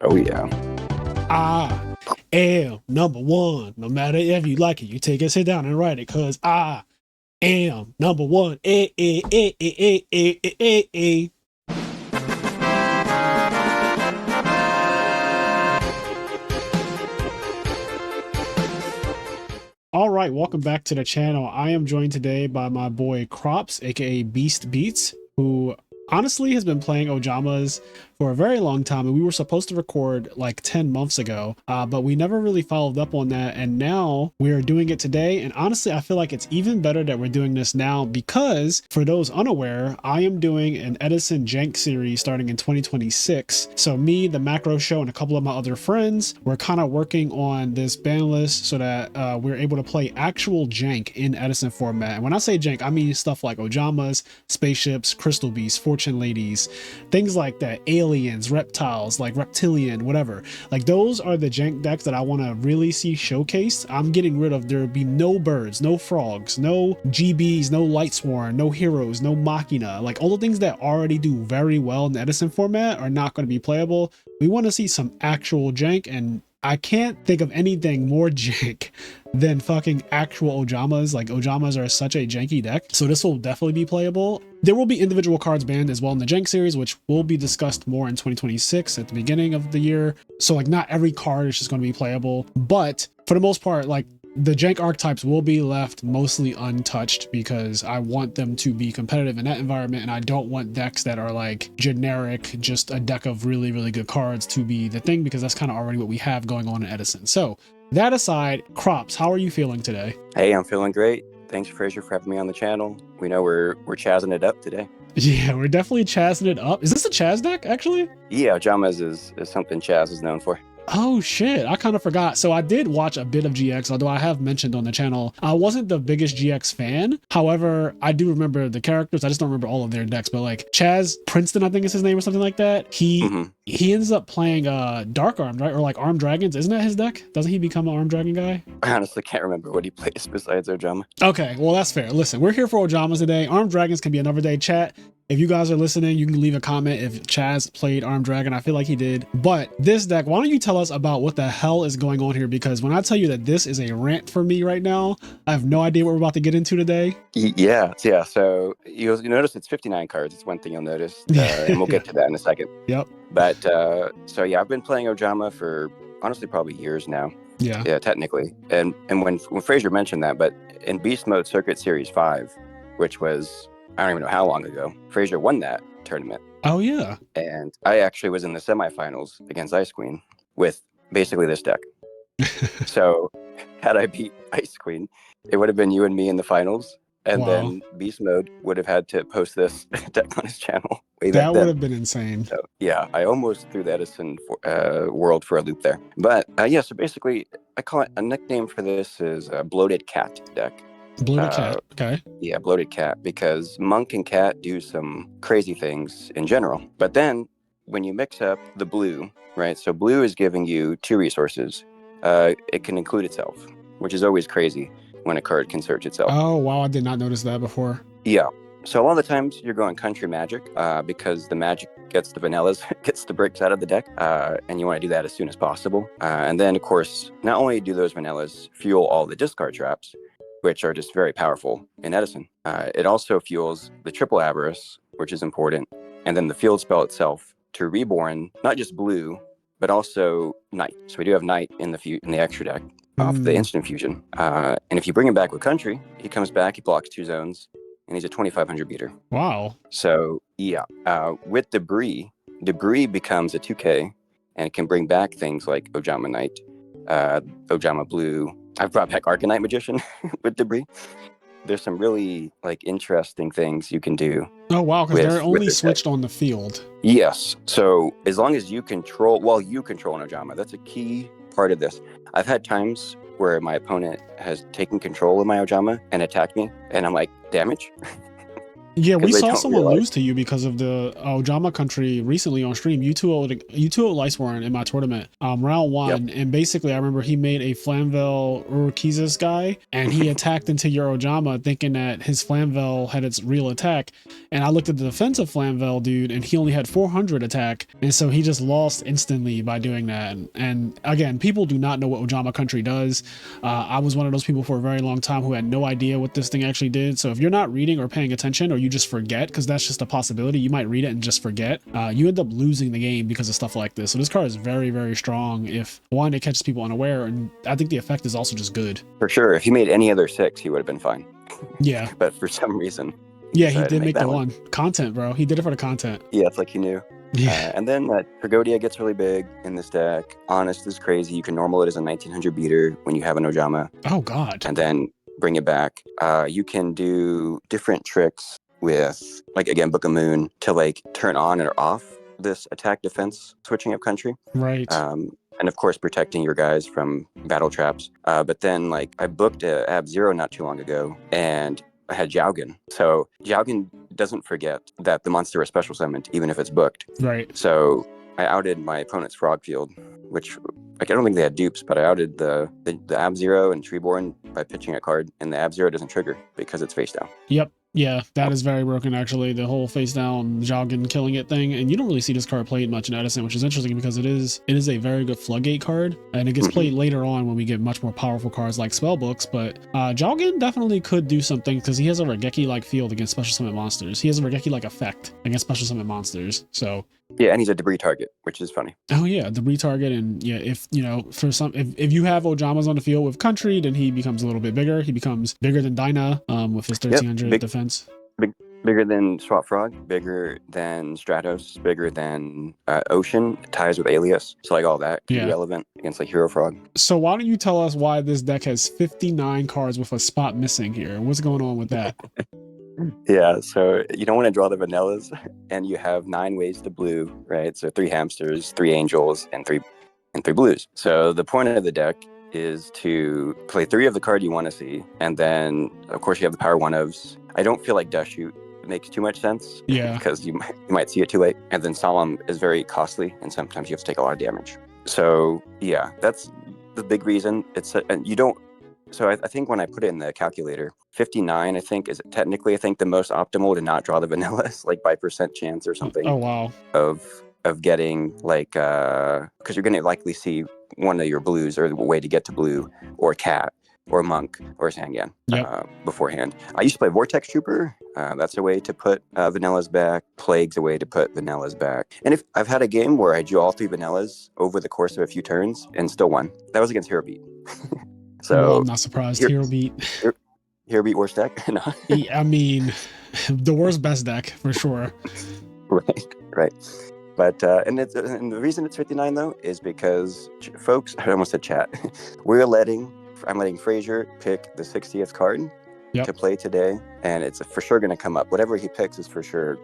Oh yeah. I am number one. No matter if you like it, you take it, sit down and write it, cause I am number one. All right, welcome back to the channel. I am joined today by my boy Crops, aka Beast Beats, who honestly has been playing Ojamas for a very long time, and we were supposed to record like 10 months ago, but we never really followed up on that, and now we are doing it today. And honestly, I feel like it's even better that we're doing this now because, for those unaware, I am doing an Edison Jank series starting in 2026. So me, the Macro Show, and a couple of my other friends, we're kind of working on this ban list so that we're able to play actual Jank in Edison format. And when I say Jank, I mean stuff like Ojamas, spaceships, crystal beasts, fortune ladies, things like that, aliens, reptiles, like reptilian, whatever. Like, those are the Jank decks that I want to really see showcased. I'm getting rid of, there be no birds, no frogs, no GBs, no Lightsworn, no heroes, no Machina. Like, all the things that already do very well in the Edison format are not going to be playable. We want to see some actual Jank, and I can't think of anything more jank than fucking actual Ojamas. Like, Ojamas are such a janky deck, so this will definitely be playable. There will be individual cards banned as well in the Jank series, which will be discussed more in 2026 at the beginning of the year. So like, not every card is just going to be playable, but for the most part, like, the Jank archetypes will be left mostly untouched because I want them to be competitive in that environment, and I don't want decks that are like generic, just a deck of really, really good cards to be the thing, because that's kind of already what we have going on in Edison. So that aside, Crops, how are you feeling today? Hey, I'm feeling great. Thanks, Frazier, for having me on the channel. We know we're chazzing it up today. Yeah, we're definitely chazzing it up. Is this a Chaz deck, actually? Yeah, Ojamas is something Chaz is known for. Oh shit, I kind of forgot. So I did watch a bit of GX, although I have mentioned on the channel I wasn't the biggest GX fan. However, I do remember the characters. I just don't remember all of their decks, but like Chaz Princeton, I think is his name or something like that. He ends up playing Dark Armed, right? Or like Armed Dragons. Isn't that his deck? Doesn't he become an Armed Dragon guy? I honestly can't remember what he plays besides Ojama. Okay, well, that's fair. Listen, we're here for Ojamas today. Armed Dragons can be another day. Chat, if you guys are listening, you can leave a comment if Chaz played Armed Dragon. I feel like he did. But this deck, why don't you tell us about what the hell is going on here? Because when I tell you that this is a rant for me right now, I have no idea what we're about to get into today. Yeah. So you notice it's 59 cards. It's one thing you'll notice, and we'll get to that in a second. Yep. But so yeah, I've been playing Ojama for honestly probably years now. Yeah, technically. And when Frazier mentioned that, but in Beast Mode Circuit Series 5, which was, I don't even know how long ago, Frazier won that tournament. Oh yeah. And I actually was in the semifinals against Ice Queen with basically this deck. So had I beat Ice Queen, it would have been you and me in the finals. And then Beast Mode would have had to post this deck on his channel way back then. That would have been insane. So yeah, I almost threw the Edison world for a loop there. But yeah, so basically, I call it, a nickname for this is a Bloated Cat deck. Bloated Cat, okay. Yeah, Bloated Cat, because Monk and Cat do some crazy things in general. But then when you mix up the blue, right? So blue is giving you 2 resources. It can include itself, which is always crazy when a card can search itself. Oh, wow, I did not notice that before. Yeah. So a lot of the times you're going country magic because the magic gets the vanillas, gets the bricks out of the deck, and you want to do that as soon as possible. And then, of course, not only do those vanillas fuel all the discard traps, which are just very powerful in Edison, it also fuels the triple avarice, which is important, and then the field spell itself to reborn not just blue, but also night. So we do have night in the extra deck off the instant fusion. And if you bring him back with country, he comes back, he blocks 2 zones, and he's a 2,500 beater. Wow. So yeah, with debris becomes a 2K, and it can bring back things like Ojama Knight, Ojama Blue. I've brought back Arcanite Magician with debris. There's some really like interesting things you can do. Oh wow, because they're only switched on the field. Yes. So as long as you control, an Ojama, that's a key part of this. I've had times where my opponent has taken control of my Ojama and attacked me, and I'm like, damage? Yeah, we because they saw don't someone realize. lose to you because of the Ojama country recently on stream. You two lights were in my tournament, round Yep. one, and basically I remember he made a Flamvel Urquizus guy, and he attacked into your Ojama thinking that his Flamvel had its real attack, and I looked at the defensive Flamvel dude, and he only had 400 attack, and so he just lost instantly by doing that. And again, people do not know what Ojama country does. I was one of those people for a very long time who had no idea what this thing actually did. So if you're not reading or paying attention, or you just forget, because that's just a possibility, you might read it and just forget, you end up losing the game because of stuff like this. So this card is very, very strong. If one, it catches people unaware, and I think the effect is also just good. For sure. If he made any other 6, he would have been fine. Yeah. But for some reason, Yeah, he decided to did make that the one. Content, bro. He did it for the content. Yeah, it's like he knew. Yeah. And then Tragodia gets really big in this deck. Honest is crazy. You can normal it as a 1900 beater when you have an Ojama, Oh, God. and then bring it back. You can do different tricks with, like, again, Book of Moon to, like, turn on or off this attack defense switching up country. Right. And of course, protecting your guys from battle traps. But then, like, I booked a Ab-Zero not too long ago, and I had Jaugen. So Jaugen doesn't forget that the monster is special summoned, even if it's booked. Right. So I outed my opponent's Frog Field, which, like, I don't think they had dupes, but I outed the Ab-Zero and Treeborn by pitching a card, and the Ab-Zero doesn't trigger because it's face down. Yep. Yeah, that is very broken, actually. The whole face down jogging killing it thing, and you don't really see this card played much in Edison, which is interesting because it is a very good floodgate card, and it gets played later on when we get much more powerful cards like spell books. But Joggin definitely could do something because he has a Regeki like field against special summon monsters. He has a Regeki like effect against special summon monsters. So Yeah, and he's a debris target, which is funny. oh yeah, the retarget, and yeah, if you know, for some, if you have Ojamas on the field with country, then he becomes a little bit bigger. He becomes bigger than Dyna, with his 1300 defense. Bigger than Swap Frog, bigger than Stratos, bigger than Ocean, ties with Alias. So, like, all that can be relevant against, like, Hero Frog. So why don't you tell us why this deck has 59 cards with a spot missing here? What's going on with that? Yeah, so you don't want to draw the vanillas, and you have 9 ways to blue, right? So 3 hamsters, 3 angels, and 3 blues. So the point of the deck is to play 3 of the card you want to see, and then of course you have the power 1-ofs. I don't feel like Dash Shoot makes too much sense, because you might see it too late. And then Solemn is very costly, and sometimes you have to take a lot of damage. So yeah, that's the big reason. And you don't. So I think when I put it in the calculator, 59, I think, is technically, I think, the most optimal to not draw the vanillas, like by percent chance or something. Oh wow. Of getting, like, because you're going to likely see one of your blues or the way to get to blue, or Cat, or Monk, or Sangan beforehand. I used to play Vortex Trooper. That's a way to put vanillas back. Plague's a way to put vanillas back. And if I've had a game where I drew all 3 vanillas over the course of a few turns and still won. That was against Hero Beat. So well, I'm not surprised. Hero Beat. Hero Beat worst deck? No. I mean, the worst best deck for sure. Right. But and the reason it's 59 though is because folks, I almost said chat. I'm letting Frazier pick the 60th card to play today, and it's for sure going to come up. Whatever he picks is for sure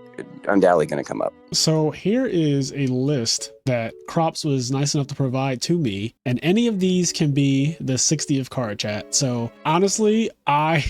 undoubtedly going to come up. So here is a list that Crops was nice enough to provide to me, and any of these can be the 60th card, chat. So honestly, I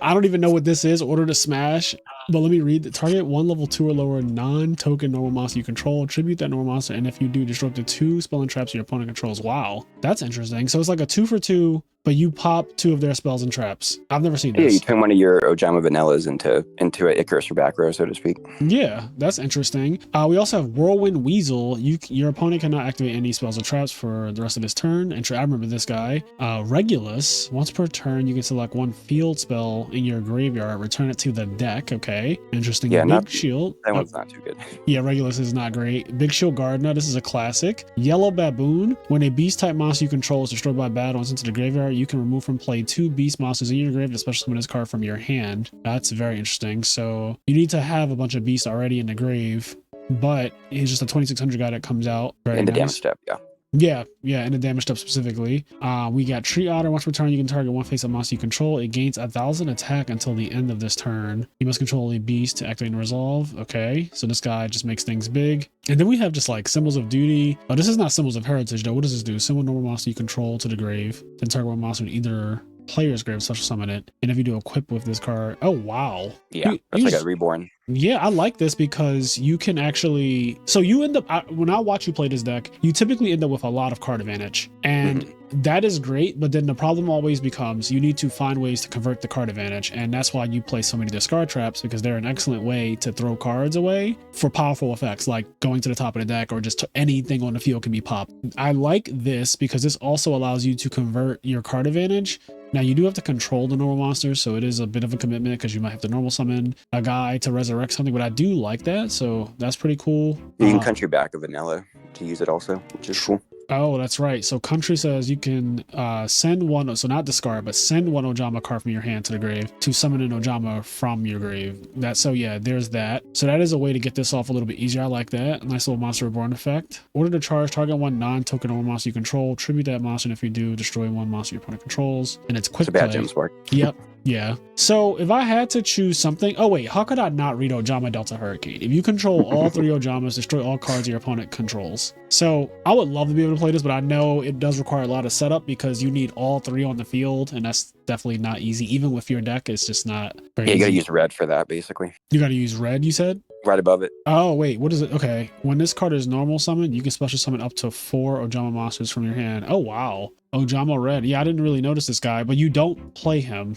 don't even know what this is. Order to smash. But let me read the target 1 level 2 or lower non-token normal monster you control. Tribute that normal monster, and if you do, disrupt the 2 spell and traps your opponent controls. Wow, that's interesting. So it's like a 2 for 2, but you pop 2 of their spells and traps. I've never seen this. Yeah, you turn one of your Ojama vanillas into an Icarus or back row, so to speak. Yeah, that's interesting. We also have Whirlwind Weasel. Your opponent cannot activate any spells or traps for the rest of his turn. And I remember this guy. Regulus. Once per turn, you can select 1 field spell in your graveyard. Return it to the deck. Okay. Interesting. Yeah, Big Shield. That one's not too good. Yeah, Regulus is not great. Big Shield Gardener. This is a classic. Yellow Baboon. When a beast type monster you control is destroyed by battle and sent to the graveyard, you can remove from play 2 beast monsters in your grave to special summon this card from your hand. That's very interesting. So you need to have a bunch of beasts already in the grave, but he's just a 2600 guy that comes out. Very in the nice. damage step, yeah. Yeah, in the damage step specifically. We got Tree Otter. Once per turn, you can target 1 face-up monster you control. It gains 1,000 attack until the end of this turn. You must control a beast to activate and resolve. Okay, so this guy just makes things big. And then we have just like Symbols of Duty. Oh, this is not Symbols of Heritage though. What does this do? Symbol normal monster you control to the grave. Then target 1 monster in either player's grave, special summon it. And if you do equip with this card, oh wow. Yeah, that's like a reborn. Yeah, I like this because you can actually, so you end up, when I watch you play this deck, you typically end up with a lot of card advantage, and that is great. But then the problem always becomes you need to find ways to convert the card advantage, and that's why you play so many discard traps, because they're an excellent way to throw cards away for powerful effects like going to the top of the deck, or just anything on the field can be popped. I like this because this also allows you to convert your card advantage. Now, you do have to control the normal monsters, so it is a bit of a commitment because you might have to normal summon a guy to resurrect something, but I do like that, so that's pretty cool. You can country back a vanilla to use it also, which is cool. Oh, that's right. So country says you can send one, so not discard, but send one Ojama card from your hand to the grave to summon an Ojama from your grave. So yeah, there's that. So that is a way to get this off a little bit easier. I like that. Nice little monster reborn effect. Order to charge, target one non-token normal monster you control, tribute that monster, and if you do, destroy one monster your opponent controls. And it's quick It's a bad play. gem spark. Yep. Yeah. So if I had to choose something, oh wait, how could I not read Ojama Delta Hurricane? If you control all 3 Ojamas, destroy all cards your opponent controls. So I would love to be able to play this, but I know it does require a lot of setup because you need all 3 on the field, and that's definitely not easy. Even with your deck, it's just not very You gotta easy. use red for that, basically. You gotta use red, you said? Right above it. Oh wait, what is it? Okay. When this card is normal summon, you can special summon up to 4 Ojama monsters from your hand. Oh wow. Ojama red. Yeah, I didn't really notice this guy, but you don't play him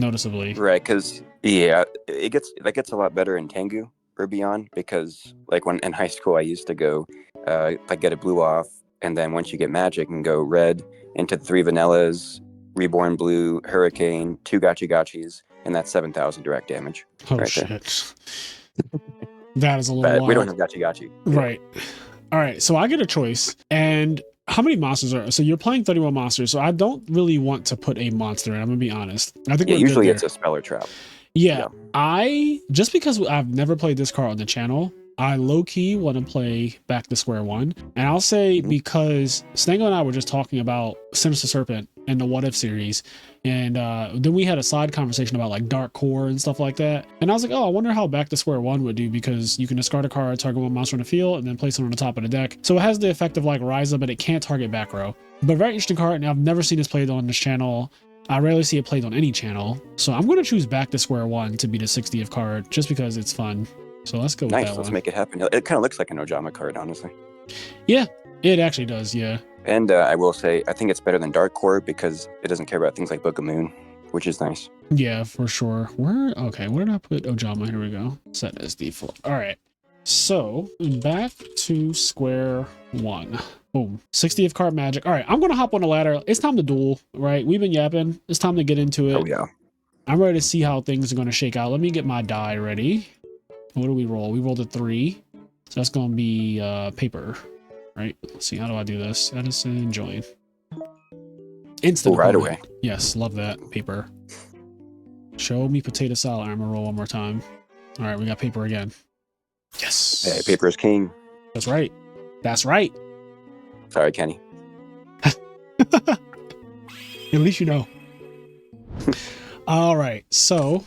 noticeably. Right, because it gets a lot better in Tengu or beyond, because like when in high school I used to go like get a blue off, and then once you get magic and go red into the 3 vanillas, reborn blue, hurricane, 2 gachis, and that's 7,000 direct damage. Oh right shit. That is a little But wild. we don't have gachi. Right. All right. So I get a choice. And how many monsters are, so you're playing 31 monsters. So I don't really want to put a monster in. I'm going to be honest. I think Yeah, we're usually good it's a speller trap. Yeah. I, just because I've never played this card on the channel, I low-key want to play Back to Square One. And I'll say because Stango and I were just talking about Sinister Serpent in the What If series. And then we had a side conversation about like Dark Core and stuff like that. And I was like, oh, I wonder how Back to Square One would do, because you can discard a card, target one monster on the field, and then place it on the top of the deck. So it has the effect of like Ryza, but it can't target back row. But very interesting card, and I've never seen this played on this channel. I rarely see it played on any channel. So I'm going to choose Back to Square One to be the 60th card, just because it's fun. So let's go with that Nice, let's one. make it happen. It kind of looks like an Ojama card, honestly. Yeah, it actually does, yeah. And I will say, I think it's better than Dark Core because it doesn't care about things like Book of Moon, which is nice. Yeah, for sure. Okay, where did I put Ojama? Here we go. Set as default. All right. So Back to Square One. Boom. 60th card magic. All right, I'm going to hop on the ladder. It's time to duel, right? We've been yapping. It's time to get into it. Oh, yeah. I'm ready to see how things are going to shake out. Let me get my die ready. What do we roll? We rolled a 3. So that's going to be paper, right? Let's see. How do I do this? Edison, join. Instant. Right away. Yes, love that. Paper. Show me potato salad. I'm going to roll one more time. All right, we got paper again. Yes. Hey, paper is king. That's right. That's right. Sorry, Kenny. At least you know. All right, so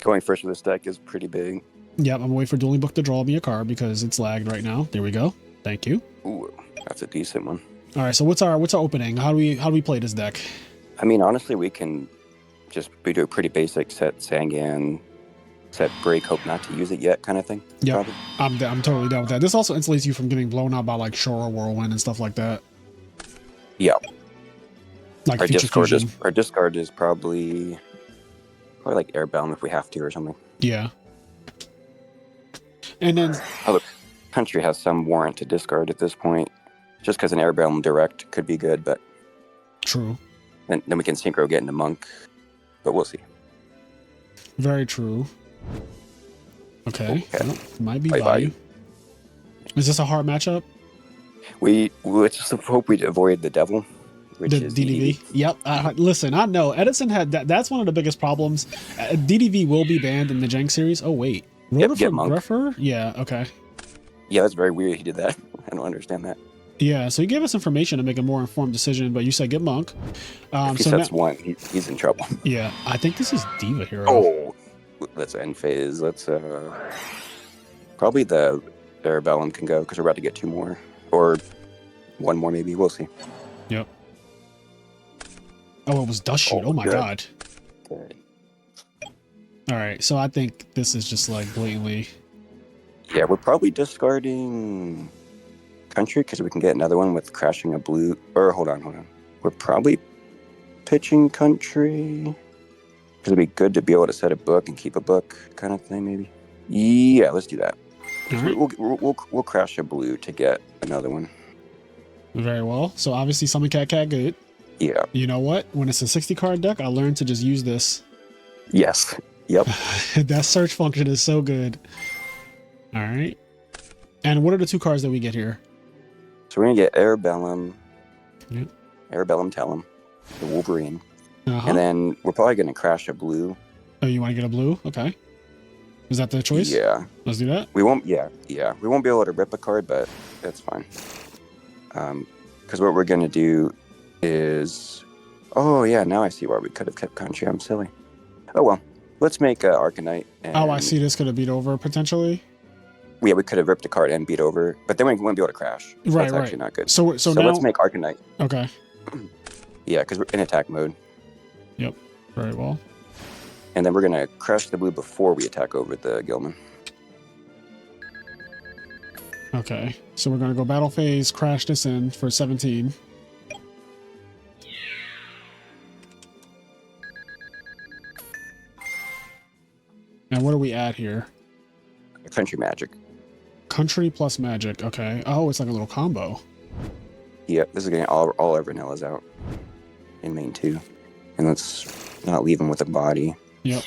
Going first with this deck is pretty big. yep, I'm waiting for Dueling Book to draw me a card because it's lagged right now. There we go. Thank you. Ooh, that's a decent one. All right, so what's our opening? How do we play this deck? I mean, honestly, we do a pretty basic set Sangan, set break, hope not to use it yet kind of thing. Yeah, I'm totally down with that. This also insulates you from getting blown out by like Shore Whirlwind and stuff like that. Yeah. Like Our Future Fusion. discard is probably like Airbound if we have to or something. Yeah. And then Oh, look, Country has some warrant to discard at this point. Just because an Airbound direct could be good, but true. then we can synchro get into Monk. But we'll see. Very true. Okay. Well, might be Bye-bye. value. Is this a hard matchup? We just hope we avoid the devil, which The is DDV. Yep. Listen, I know Edison had that. That's one of the biggest problems. DDV will be banned in the Jank series. Oh wait, Rotor get for Monk. Gruffer? Yeah. Okay. Yeah, that's very weird. He did that. I don't understand that. Yeah. So he gave us information to make a more informed decision, but you said get Monk. If he So sets now, one, he's in trouble. yeah, I think this is Diva Hero. Oh, let's end phase. Let's probably the Arabellum can go because we're about to get 2 more or 1 more maybe. We'll see. Yep. Oh, it was dust shoot. Oh my good. god. Good. All right, so I think this is just like blatantly. Yeah, we're probably discarding country because we can get another one with crashing a blue. Or hold on. We're probably pitching country because it'd be good to be able to set a book and keep a book kind of thing, maybe. Yeah, let's do that. All right. We'll crash a blue to get another one. Very well. So obviously summon cat good. Yeah. You know what? When it's a 60 card deck, I learned to just use this. Yes. Yep. That search function is so good. All right. And what are the 2 cards that we get here? So we're gonna get Arabellum. Yep. Arabellum Tellum, the Wolverine. Uh-huh. And then we're probably gonna crash a blue. Oh, you want to get a blue? Okay. Is that the choice? Yeah. Let's do that. We won't. Yeah. We won't be able to rip a card, but that's fine. Because what we're gonna do is. Oh yeah, now I see why we could have kept country. I'm silly. Oh well, let's make Arcanite. And, Oh, I see. This could have beat over potentially. Yeah, we could have ripped a card and beat over, but then we wouldn't be able to crash. So Right, that's right. actually not good. So now let's make Arcanite. Okay. Yeah, because we're in attack mode. Yep. Very well. And then we're gonna crash the blue before we attack over the Gilman. Okay. So we're gonna go battle phase, crash this in for 17. And what do we add here? Country Magic. Country plus magic. Okay. Oh, it's like a little combo. Yep, this is getting all our vanillas out in main 2. And let's not leave them with a body. Yep.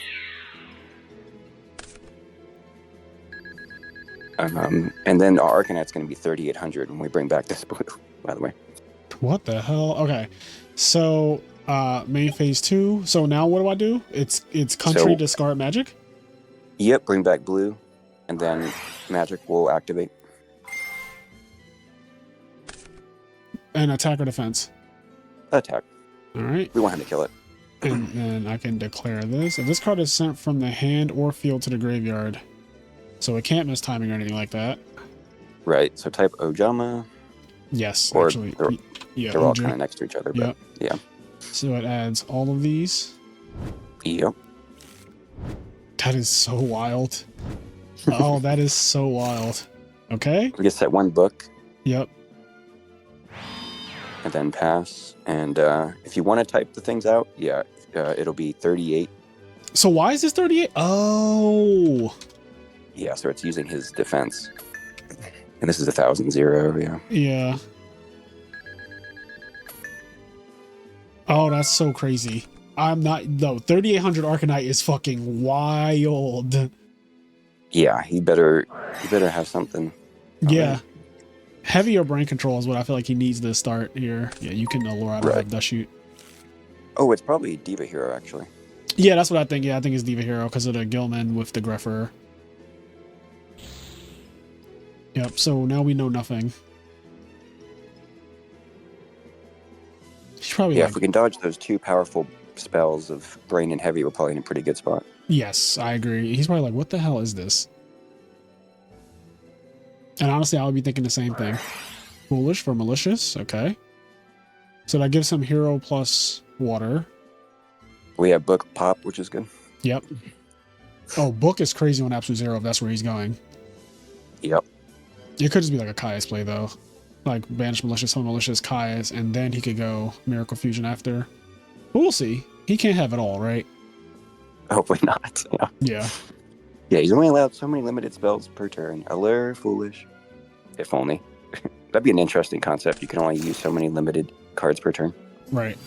And then our Arcanite's going to be 3,800 when we bring back this blue, by the way. What the hell? Okay. So, main phase 2. So now what do? It's country discard magic? Yep, bring back blue. And then magic will activate. And attack or defense? Attack. All right. We want him to kill it. And then I can declare this. If this card is sent from the hand or field to the graveyard, so it can't miss timing or anything like that. Right, so type Ojama. Yes, or actually. they're all kind of next to each other. But yeah. So it adds all of these. Yep. That is so wild. Oh, that is so wild. Okay. We just set one book. Yep. And then pass. And if you want to type the things out, it'll be 38. So why is this 38? Oh. Yeah, so it's using his defense. And this is 1,000, yeah. Yeah. Oh, that's so crazy. I'm not, no, 3,800 Arcanite is fucking wild. Yeah, he better have something. Yeah. Right. Heavier brain control is what I feel like he needs to start here. Yeah, you can allure out of dust shoot. Oh, it's probably Diva Hero, actually. Yeah, that's what I think. Yeah, I think it's Diva Hero because of the Gilman with the Greffer. Yep, so now we know nothing. He's probably If we can dodge those 2 powerful spells of Brain and Heavy, we're probably in a pretty good spot. Yes, I agree. He's probably like, what the hell is this? And honestly, I would be thinking the same thing. Foolish for malicious. Okay. So that gives him hero plus water. We have Book Pop, which is good. Yep. Oh, Book is crazy on Absolute Zero if that's where he's going. Yep. It could just be like a Caius play, though. Like Banish Malicious, Summon Malicious, Caius, and then he could go Miracle Fusion after. But we'll see. He can't have it all, right? Hopefully not. Yeah. Yeah. Yeah, he's only allowed so many limited spells per turn. Allure, Foolish. If only. That'd be an interesting concept. You can only use so many limited cards per turn. Right.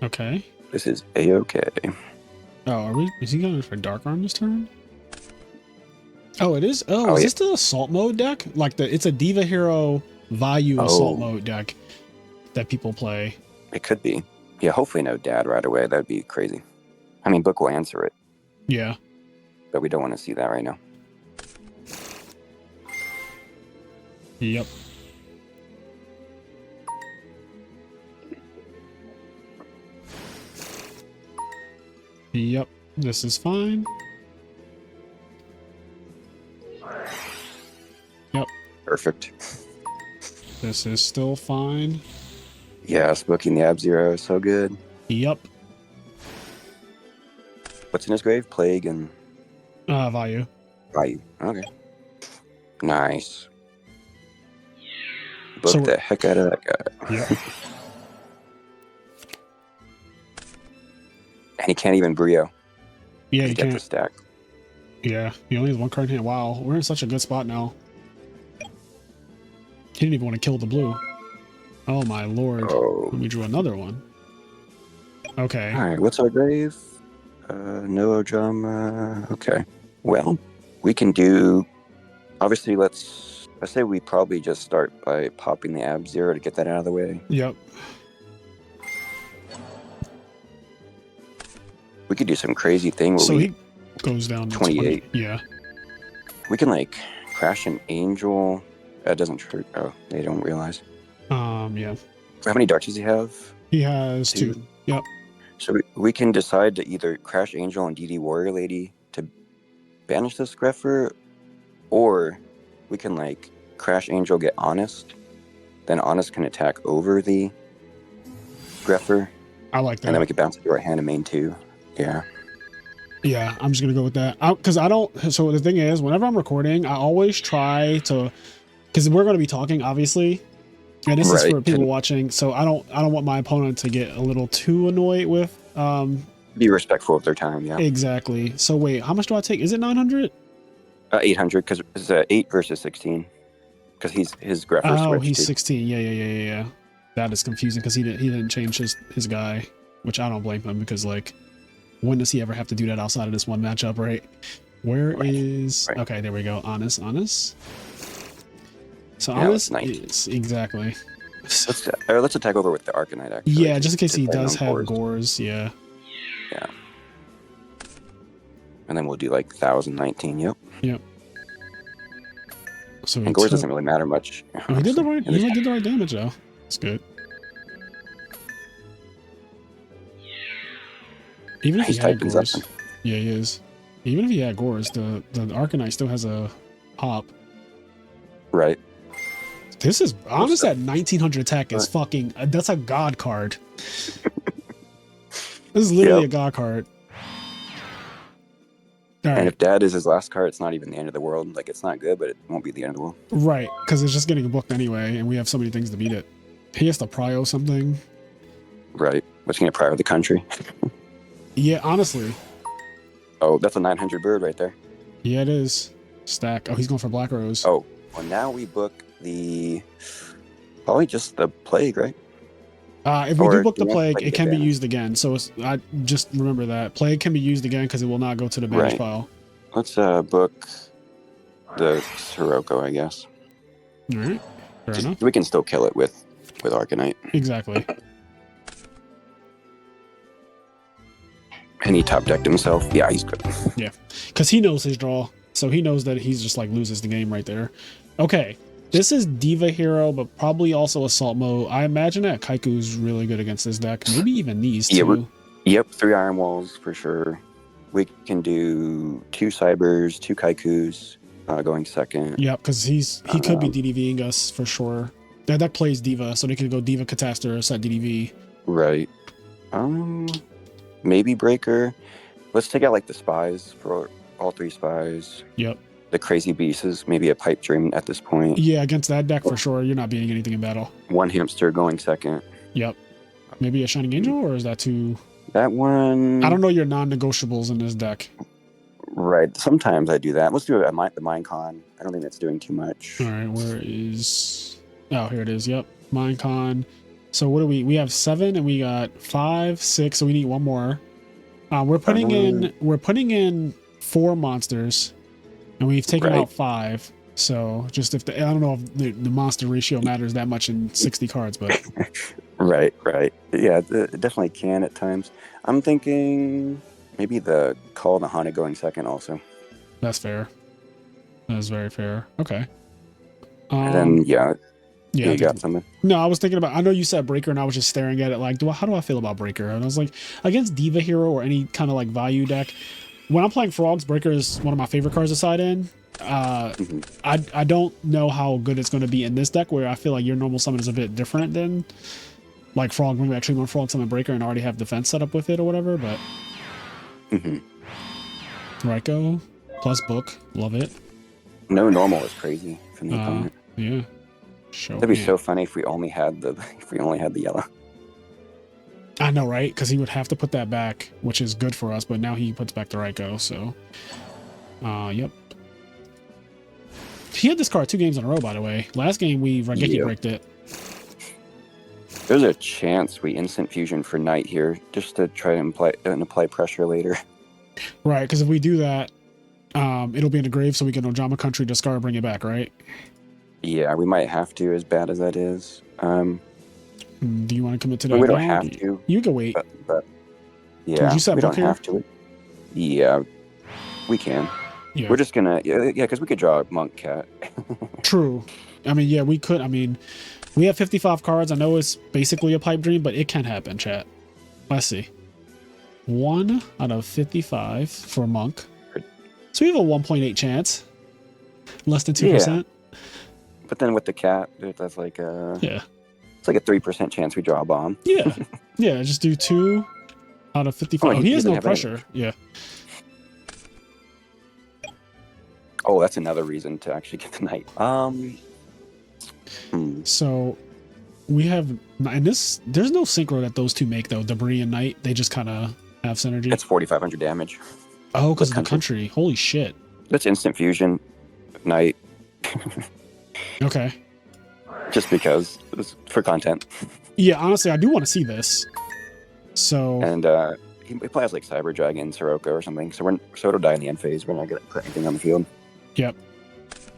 Okay. This is A-okay. Oh, is he going for Dark Arm this turn? Oh, it is? Is this the Assault Mode deck? Like it's a Diva Hero value Assault Mode deck that people play. It could be. Yeah, hopefully no Dad right away. That'd be crazy. I mean, Book will answer it. Yeah. But we don't want to see that right now. Yep. Yep. This is fine. Yep. Perfect. This is still fine. Yeah, smoking the Ab-Zero is so good. Yep. What's in his grave? Plague and Value. Value. Okay. Nice. Book So the heck out of that guy. Yep. And he can't even Brio. Yeah, He you gets the can't. stack. Yeah, he only has one card in hand. Wow, we're in such a good spot now. He didn't even want to kill the blue. Oh my lord. Oh. And we drew another one. Okay. Alright, what's our grave? No Ojama. Okay. Well, we can do... Obviously, let's say we probably just start by popping the Ab-Zero to get that out of the way. Yep. We could do some crazy thing where So we... he goes down to 28. 20. Yeah. We can, like, crash an Angel. That doesn't trigger. Oh, they don't realize. Yeah. How many darts does he have? He has two. Yep. So we can decide to either crash Angel and DD Warrior Lady to banish this Greffer, or we can like crash Angel, get Honest, then Honest can attack over the Greffer, I like that. and then we can bounce it to our hand and main too. Yeah. Yeah, I'm just gonna go with that. Because I don't. So the thing is, whenever I'm recording, I always try to, because we're gonna be talking, obviously, and this is for people watching. So I don't want my opponent to get a little too annoyed with. Be respectful of their time. Yeah. Exactly. So wait, how much do I take? Is it 900? 800 because it's 8 versus 16. Because his Greffer Oh, switched he's too. 16. Yeah. That is confusing because he didn't change his guy, which I don't blame him because like, when does he ever have to do that outside of this one matchup, right? Where is okay? There we go. Honest. So yeah, Honest is exactly. Let's attack over with the Arcanite. Actually, yeah, just in case he does have gores. Yeah. Yeah. And then we'll do like 1019. Yep. So and gores doesn't really matter much. Oh, he did the right. He did the right damage though. That's good. Even if he had gores, yeah, he is. Even if he had gores, the Arcanite still has a hop. Right. This is Honest at 1900 attack is fucking. That's a god card. This is literally a god card. Right. And if Dad is his last card, it's not even the end of the world. Like, it's not good, but it won't be the end of the world. Right, because it's just getting booked anyway, and we have so many things to beat it. He has to prio something. Right. What's going to prio the country? Yeah, honestly. Oh, that's a 900 bird right there. Yeah, it is. Stack. Oh, he's going for Black Rose. Oh, well, now we book the... Probably just the Plague, right? If we do book the Plague, it can be used again. So I just remember that. Plague can be used again because it will not go to the banish pile. Let's book the Sirocco, I guess. All right. Fair enough. We can still kill it with Arcanite. Exactly. And he top decked himself. Yeah, he's good. Yeah, because he knows his draw. So he knows that he's just like loses the game right there. Okay. This is Diva hero, but probably also Assault mode. I imagine that Kaiku's really good against this deck. Maybe even these two. Yep, 3 Iron Walls for sure. We can do 2 Cybers, 2 Kaikus going second. Yep, because he could be DDVing us for sure. That deck plays Diva, so they could go Diva Catastor, set DDV. Right. Maybe Breaker. Let's take out like the Spies for all 3 Spies. Yep. The Crazy Beasts, maybe a Pipe Dream at this point. Yeah, against that deck for sure. You're not beating anything in battle. 1 Hamster going second. Yep. Maybe a Shining Angel, or is that too... That one... I don't know your non-negotiables in this deck. Right. Sometimes I do that. Let's do the Minecon. I don't think that's doing too much. All right, where is... Oh, here it is. Yep. Minecon. So what do we... We have 7 and we got 5, 6, so we need 1 more. We're putting in 4 monsters. And we've taken out 5. So just if I don't know if the monster ratio matters that much in 60 cards, but right. Yeah, it definitely can at times. I'm thinking maybe the Call of the Haunted going second also. That's fair. That is very fair. Okay. And then you got something. No, I was thinking about. I know you said Breaker, and I was just staring at it like, how do I feel about Breaker? And I was like, against Diva hero or any kind of like value deck. When I'm playing Frogs, Breaker is one of my favorite cards to side in. I don't know how good it's going to be in this deck, where I feel like your normal summon is a bit different than like Frog, maybe actually one Frog Summon Breaker and already have defense set up with it or whatever, but Raiko plus book, love it. No normal is crazy from the opponent. Yeah. Show That'd be hand. so funny if we only had the yellow. I know, right? Because he would have to put that back, which is good for us, but now he puts back the Raiko, so yep. He had this card 2 games in a row, by the way. Last game we Rageki bricked it. There's a chance we instant fusion for Knight here, just to try and apply pressure later. Right, because if we do that, it'll be in the grave, so we can Ojama Country, discard, bring it back, right? Yeah, we might have to, as bad as that is. Do you want to commit to that? We don't have to. You can wait. But yeah, we don't have to. Yeah, we can. Yeah. We're just gonna, because we could draw a Monk Cat. True. I mean, yeah, we could. I mean, we have 55 cards. I know it's basically a pipe dream, but it can happen, chat. Let's see. 1 out of 55 for Monk. So we have a 1.8 chance. Less than 2%. Yeah. But then with the cat, that's like it's like a 3% chance we draw a bomb. Yeah. Yeah, just do 2 out of 55. He has no pressure. Yeah. Oh, that's another reason to actually get the Knight. So we have, and there's no synchro that those two make though. Debris and Knight, they just kind of have synergy. It's 4,500 damage. Oh, because of the country. Holy shit. That's instant fusion, Knight. Okay. Just because it's for content. Yeah, honestly, I do want to see this. So. And he plays like Cyber Dragon, Sirocco, or something. So it'll die in the end phase. We're not gonna put anything on the field. Yep.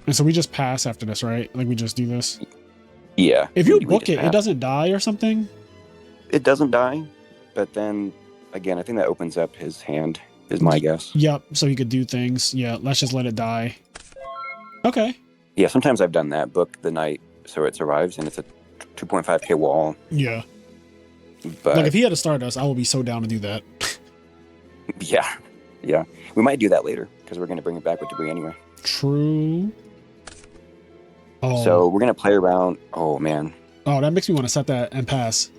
And so we just pass after this, right? Like we just do this. Yeah. If you book it, it doesn't die or something? It doesn't die, but then again, I think that opens up his hand, is my guess. Yep. So he could do things. Yeah, let's just let it die. Okay. Yeah, sometimes I've done that. Book the Knight so it survives, and it's a 2.5k wall. Yeah. But like if he had to start us, I would be so down to do that. Yeah. We might do that later because we're going to bring it back with debris anyway. True. Oh. So we're going to play around. Oh, man. Oh, that makes me want to set that and pass.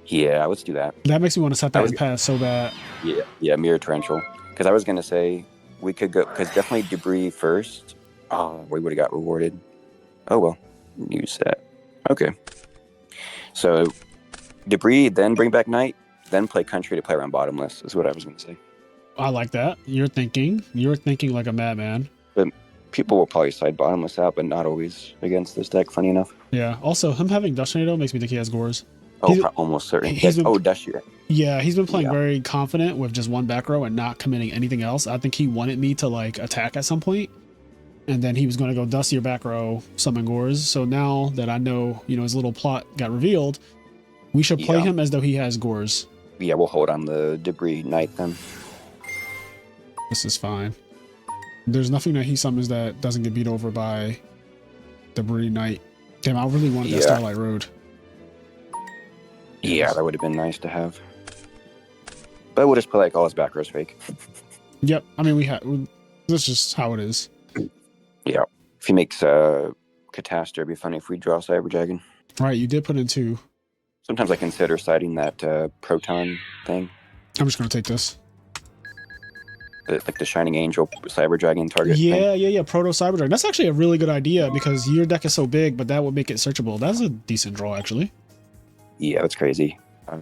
Yeah, let's do that. That makes me want to set that and pass so bad. Yeah, Mirror Torrential. Because I was going to say we could go, because definitely debris first. Oh, we would have got rewarded. Oh, well. Use that. Okay. So debris, then bring back Knight, then play country to play around bottomless is what I was going to say. I like that. You're thinking like a madman. But people will probably side bottomless out, but not always against this deck, funny enough. Yeah. Also, him having Dust Tornado makes me think he has Gores. Oh, almost certain. Dust you. Yeah, he's been playing very confident with just one back row and not committing anything else. I think he wanted me to like attack at some point, and then he was going to go dust your back row, summon Gores. So now that I know, his little plot got revealed, we should play him as though he has Gores. Yeah, we'll hold on the debris Knight then. This is fine. There's nothing that he summons that doesn't get beat over by debris Knight. Damn, I really wanted that Starlight Road. Yeah, that would have been nice to have. But we'll just play like all his back rows fake. Yep. I mean, that's just how it is. Yeah. If he makes Catastrophe, it'd be funny if we draw Cyber Dragon. Right, you did put in 2. Sometimes I consider siding that Proton thing. I'm just going to take this. Like the Shining Angel Cyber Dragon target thing. Yeah, Proto Cyber Dragon. That's actually a really good idea because your deck is so big, but that would make it searchable. That's a decent draw, actually. Yeah, that's crazy. All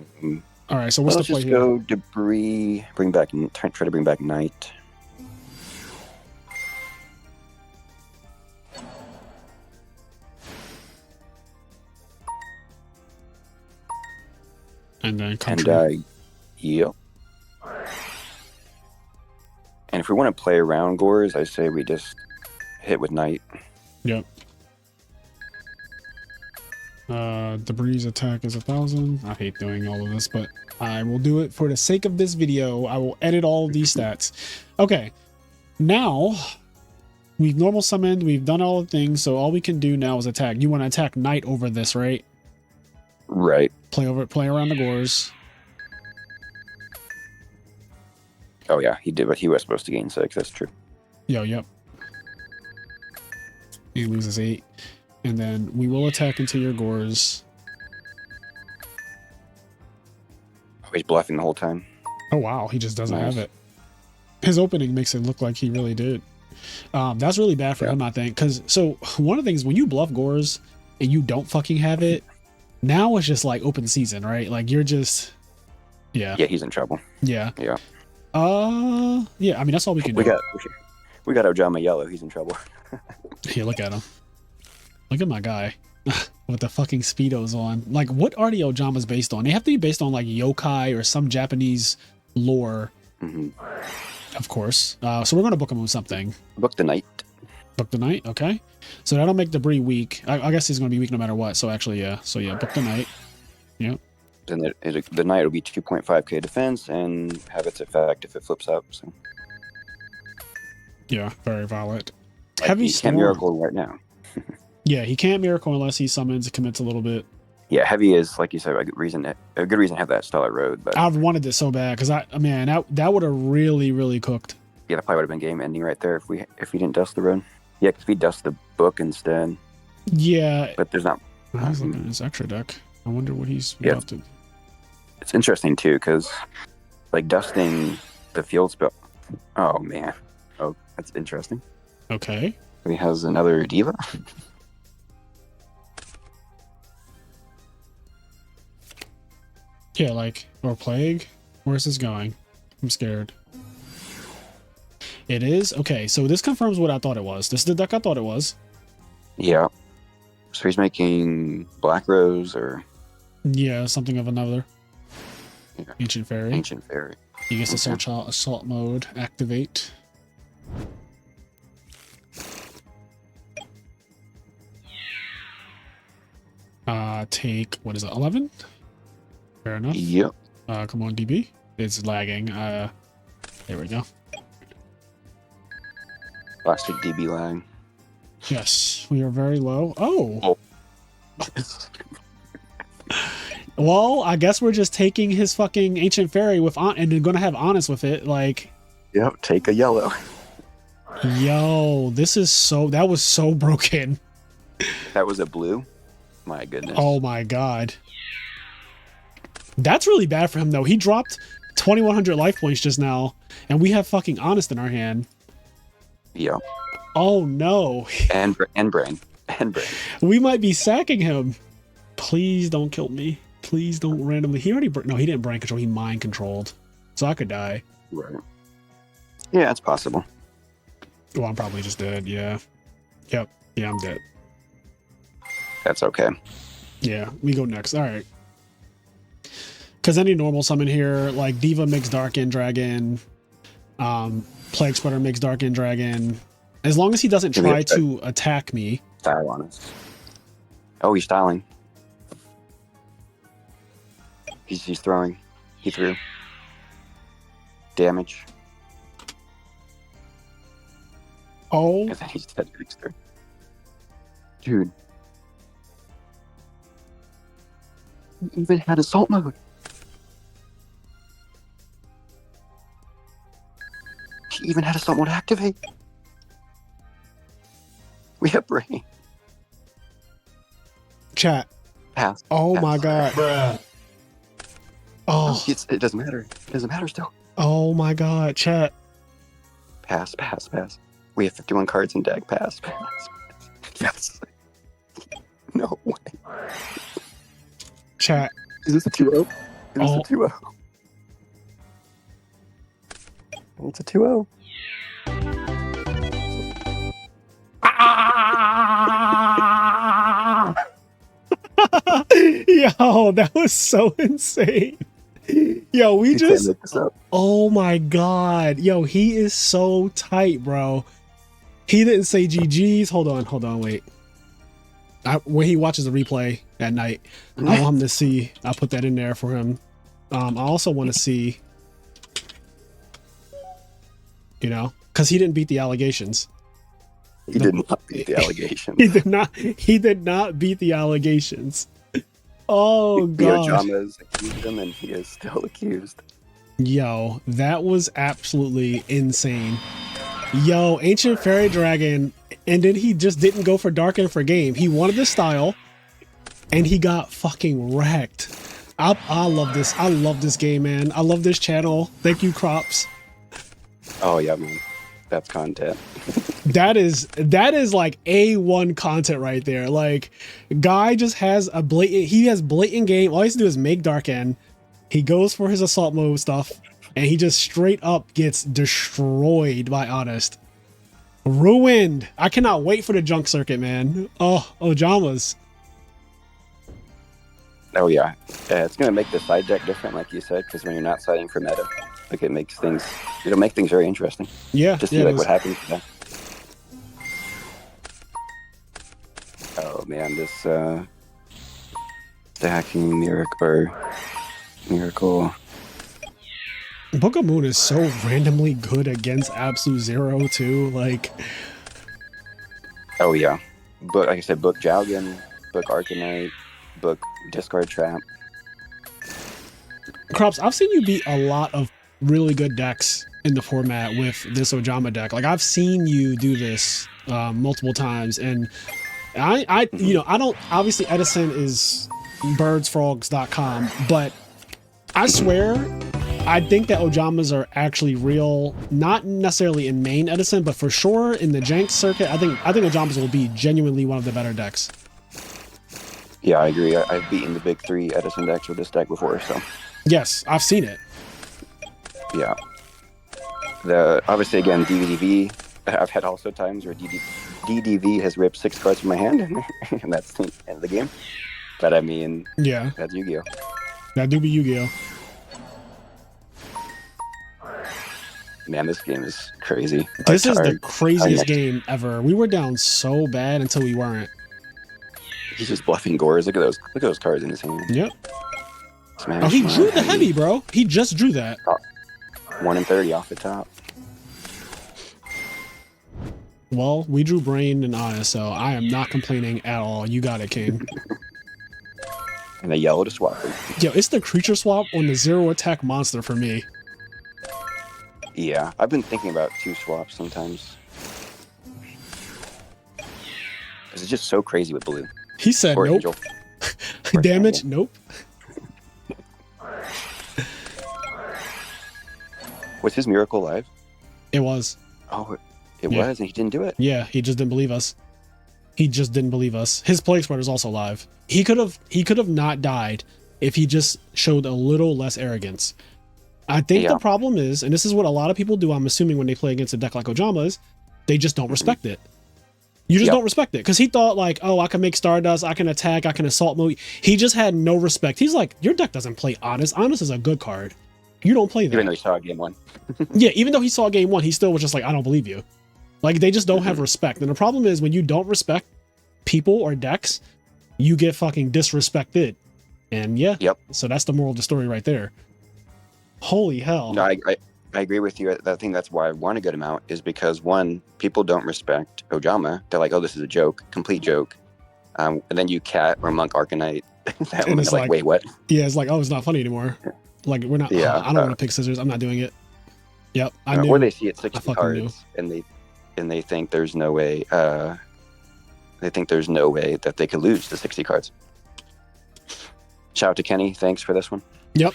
right, so what's the play here? Let's just go debris, try to bring back Knight. And then country. And yep. And if we want to play around Gores, I say we just hit with Knight. Yep. Debris attack is 1,000. I hate doing all of this, but I will do it for the sake of this video. I will edit all of these stats. Okay. Now, we've normal summoned. We've done all the things. So all we can do now is attack. You want to attack Knight over this, right? Right. Play around the Gores. Oh yeah, he did, but he was supposed to gain 6. That's true. Yep. He loses 8. And then we will attack into your Gores. He's bluffing the whole time. Oh wow, he just doesn't Nice. have it. His opening makes it look like he really did. That's really bad for him, I think. Because so one of the things when you bluff Gores and you don't fucking have it, now it's just like open season, right? Like you're just, yeah, He's in trouble. yeah. Yeah. Yeah. I mean, that's all we can We do. got Ojama yellow. He's in trouble. Here, look at him. Look at my guy with the fucking speedos on. Like, what are the Ojamas based on? They have to be based on like yokai or some Japanese lore, of course. So we're gonna book him with something. Book the night. Book the night, okay. So that'll make Debris weak. I guess he's gonna be weak no matter what. So actually, yeah. So yeah, book the night. Yep. Then the knight will be 2.5k defense and have its effect if it flips up. So Yeah, very valid. like, Heavy he storm. can't miracle right now. Yeah, he can't miracle unless he summons and commits a little bit. Yeah, heavy is like you said a good reason to have that Starlight Road. But I've wanted it so bad because that would have really cooked. yeah, that probably would have been game ending right there if we didn't dust the road. Yeah, because we dust the book instead. Yeah. But there's not. He's looking at his extra deck. I wonder what he's Yeah. about to. It's interesting too because like dusting the field spell. Oh man. Oh, that's interesting. Okay. He has another Diva. Yeah, like, or Plague. Where's this going? I'm scared. It is? Okay, so this confirms what I thought it was. This is the deck I thought it was. Yeah. So he's making Black Rose or Yeah, something of another. Yeah. Ancient Fairy. Ancient Fairy. He gets assault mode. Activate. Take, what is it, 11? Fair enough. Yep. Come on, DB. It's lagging. There we go. Plastic DB lag. Yes, we are very low. Oh. Oh. Well, I guess we're just taking his fucking Ancient Fairy with and then gonna have Honest with it. Like, Yep. Take a yellow. yo, that was so broken. That was a blue. My goodness. Oh my god. That's really bad for him though. He dropped 2,100 life points just now, and we have fucking Honest in our hand. Yep. Oh no. And brain. We might be sacking him. Please don't kill me. Please don't randomly. He didn't brain control. He mind controlled. So I could die. Right. Yeah, it's possible. Well, I'm probably just dead. Yeah. Yep. Yeah, I'm dead. That's okay. Yeah, we go next. All right. Because any normal summon here, like Diva makes Dark End Dragon, Plague Spreader makes Dark End Dragon. As long as he doesn't try to attack me. Style on us. Oh, he's styling. He's throwing. He threw. Damage. Oh. And then he's dead next turn. Dude. He even had assault mode. He even had assault mode activate. We have brain. Chat. Pass. Oh Pass. my god. Bruh. Oh. It doesn't matter. It doesn't matter still. Oh my god. Chat. Pass. We have 51 cards in deck. Pass. Yes. No way. Chat. Is this a 2-0? Is this Oh. a 2-0? It's a 2-0. Yo, that was so insane. Yo, we You can't just. make this up. Oh my god. Yo, he is so tight, bro. He didn't say GG's. Hold on, wait. When he watches the replay at night, I want him to see. I'll put that in there for him. I also want to see, because he didn't beat the allegations. He did not beat the allegation. He did not beat the allegations. Oh The god. Ojamas accused him, and he is still accused. Yo, that was absolutely insane. Yo, Ancient Fairy Dragon, and then he just didn't go for Dark End for game. He wanted the style, and he got fucking wrecked. I love this. I love this game, man. I love this channel. Thank you, Crops. Oh yeah, man. That's content. That is like A1 content right there. Like, guy just has a blatant game. All he has to do is make Dark End. He goes for his assault mode stuff, and he just straight up gets destroyed by Honest. Ruined. I cannot wait for the junk circuit, man. Oh, Ojamas. Oh yeah, it's gonna make the side deck different, like you said, because when you're not siding for meta, like it'll make things very interesting. Yeah, to see like what happens to that. Oh man, this stacking miracle. Book of Moon is so randomly good against Absolute Zero too. Like, oh yeah, but like I said, book Jalgan, book Arcanite, book Discard Trap. Crops, I've seen you beat a lot of really good decks in the format with this Ojama deck. Like, I've seen you do this multiple times, and I don't, obviously Edison is birdsfrogs.com, but I swear I think that Ojamas are actually real, not necessarily in main Edison, but for sure in the Jank circuit. I think Ojamas will be genuinely one of the better decks. Yeah, I agree. I've beaten the big 3 Edison decks with this deck before, so. Yes, I've seen it. Yeah. Obviously, again, DVDV, I've had also times where DDV has ripped 6 cards from my hand, and that's the end of the game. But I mean, yeah, that's Yu-Gi-Oh. That do be Yu-Gi-Oh. Man, this game is crazy. This is the craziest game ever. We were down so bad until we weren't. He's just bluffing Gores. Look at those cards in his hand. Yep. Smash, oh, he drew the heavy, bro. He just drew that. 1 and 30 off the top. Well, we drew Brain and Honest, so I am not complaining at all. You got it, King. And a yellow to swap. Yo, it's the creature swap on the 0 attack monster for me. Yeah, I've been thinking about 2 swaps sometimes. It's just so crazy with blue. He said or nope. Angel. Damage, nope. Was his miracle live? It was. Oh, it was, and he didn't do it. Yeah, he just didn't believe us. He just didn't believe us. His play spread is also live. He could have not died if he just showed a little less arrogance. I think the problem is, and this is what a lot of people do, I'm assuming, when they play against a deck like Ojamas, they just don't respect it. You just don't respect it. Because he thought like, oh, I can make Stardust, I can attack, I can assault mode. He just had no respect. He's like, your deck doesn't play Honest. Honest is a good card. You don't play that. Even though he saw game 1. Yeah, even though he saw game 1, he still was just like, I don't believe you. Like, they just don't have respect. And the problem is, when you don't respect people or decks, you get fucking disrespected. And so that's the moral of the story right there. Holy hell. No, I agree with you. I think that's why I want to get him out, is because, one, people don't respect Ojama. They're like, oh, this is a joke, complete joke. And then you cat or monk Arcanite. And it's like, wait, what? Yeah, it's like, oh, it's not funny anymore. Like, we're not, I don't want to pick scissors. I'm not doing it. Yep. I knew. Or they see it 60 cards and they think there's no way, that they could lose the 60 cards. Shout out to Kenny. Thanks for this one. Yep.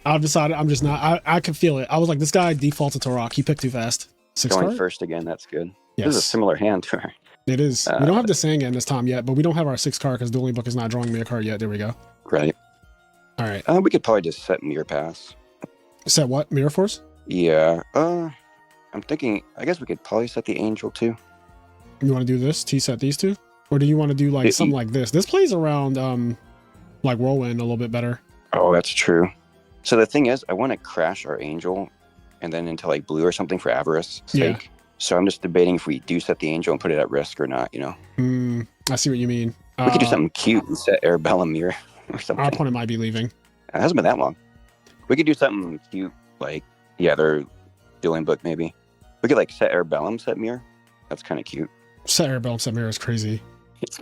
I've decided I'm just not. I can feel it. I was like, this guy defaulted to rock. He picked too fast. 6 Going card? first again. That's good. Yes. This is a similar hand to her. It is. We don't have the Sangan this time yet, but we don't have our 6 card because Dueling Book is not drawing me a card yet. There we go. Right. All right. We could probably just set Mirror Pass. Set what? Mirror Force? Yeah. I'm thinking, I guess we could probably set the Angel too. You want to do this? T-set these two? Or do you want to do like something like this? This plays around like Whirlwind a little bit better. Oh, that's true. So the thing is, I want to crash our Angel and then into like blue or something for Avarice sake. Yeah. So I'm just debating if we do set the Angel and put it at risk or not, you know? I see what you mean. We could do something cute and set Arabella Mirror or something. Our opponent might be leaving. It hasn't been that long. We could do something cute, like, they're Dueling Book maybe. We could like set Arabellum, set Mirror. That's kind of cute. Set Arabellum, set Mirror is crazy.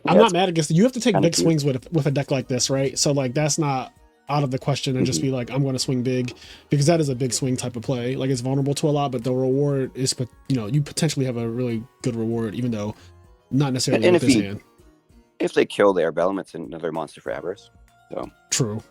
I'm not mad against it. You have to take big swings with a deck like this, right? So like, that's not out of the question, and just be like, I'm going to swing big, because that is a big swing type of play. Like, it's vulnerable to a lot, but the reward is, you potentially have a really good reward, even though not necessarily with this hand. If they kill the Arabellum, it's another monster for Avarice. So True.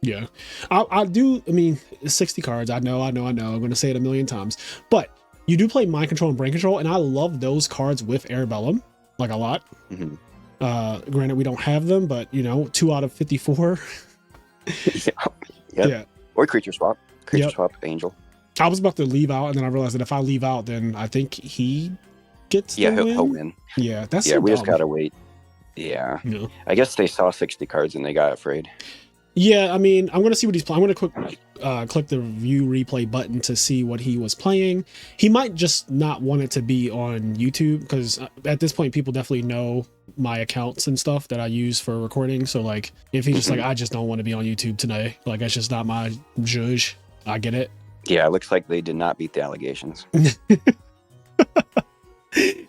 Yeah. I do. I mean, 60 cards. I know. I'm going to say it a million times. But you do play Mind Control and Brain Control, and I love those cards with Arabellum, like a lot. Mm-hmm. Granted, we don't have them, but 2 out of 54. Yep. Yeah. Or creature swap. Swap Angel. I was about to leave out, and then I realized that if I leave out, then I think he gets the win. He'll win. Yeah, that's we dumb. just gotta wait. Yeah. I guess they saw 60 cards and they got afraid. Yeah, I mean, I'm gonna see what he's playing. I'm gonna click the view replay button to see what he was playing. He might just not want it to be on YouTube, because at this point, people definitely know my accounts and stuff that I use for recording. So like, if he's just like, I just don't want to be on YouTube today, like that's just not my judge. I get it. Yeah, it looks like they did not beat the allegations.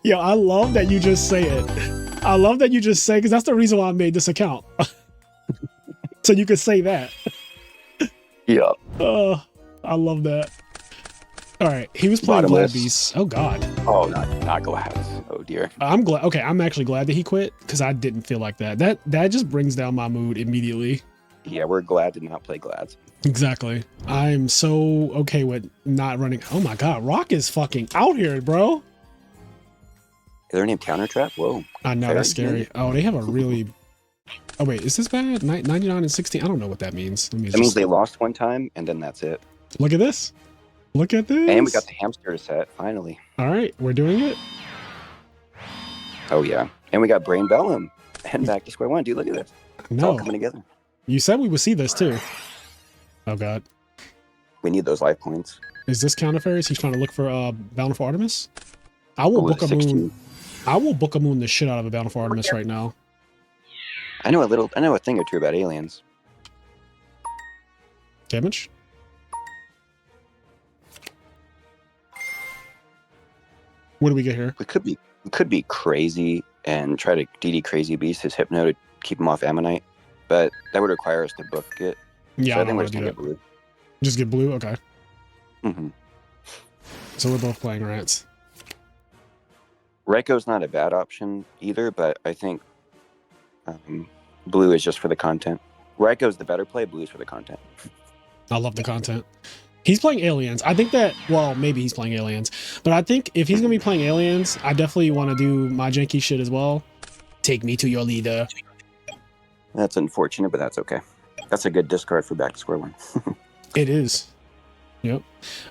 Yo, I love that you just say it. I love that you just say, because that's the reason why I made this account. So you could say that. Yeah. I love that. All right, he was playing Glad Beasts. Oh God. Oh, not Glads. Oh dear. I'm glad. Okay, I'm actually glad that he quit, because I didn't feel like that. That just brings down my mood immediately. Yeah, we're glad to not play Glads. Exactly. I'm so okay with not running. Oh my God, Rock is fucking out here, bro. Is their name Counter Trap? Whoa. I know, that's scary. Oh, they have a really. Oh wait, is this bad? 99 and 16. I don't know what that means. That means they lost one time, and then that's it. Look at this. Look at this. And we got the hamster to set finally. All right, we're doing it. Oh yeah, and we got Brain Bellum and back to square one. Dude, look at this. It's all coming together. You said we would see this too. Oh God. We need those life points. Is this Counter Fairies? He's trying to look for Bountiful Artemis. I will book a 16. Moon. I will book a moon the shit out of a Bountiful Artemis right now. I know a thing or two about aliens. Damage? What do we get here? We could be crazy and try to DD Crazy Beast his Hypno to keep him off Ammonite, but that would require us to book it. Yeah, so I think we're just gonna get blue. Just get blue? Okay. Mm-hmm. So we're both playing rats. Reiko's not a bad option either, but I think blue is just for the content. Reiko's the better play, blue's for the content. I love the content. He's playing aliens. I think that, well, maybe he's playing aliens, but I think if he's going to be playing aliens, I definitely want to do my janky shit as well. Take me to your leader. That's unfortunate, but that's okay. That's a good discard for back to square one. It is. Yep.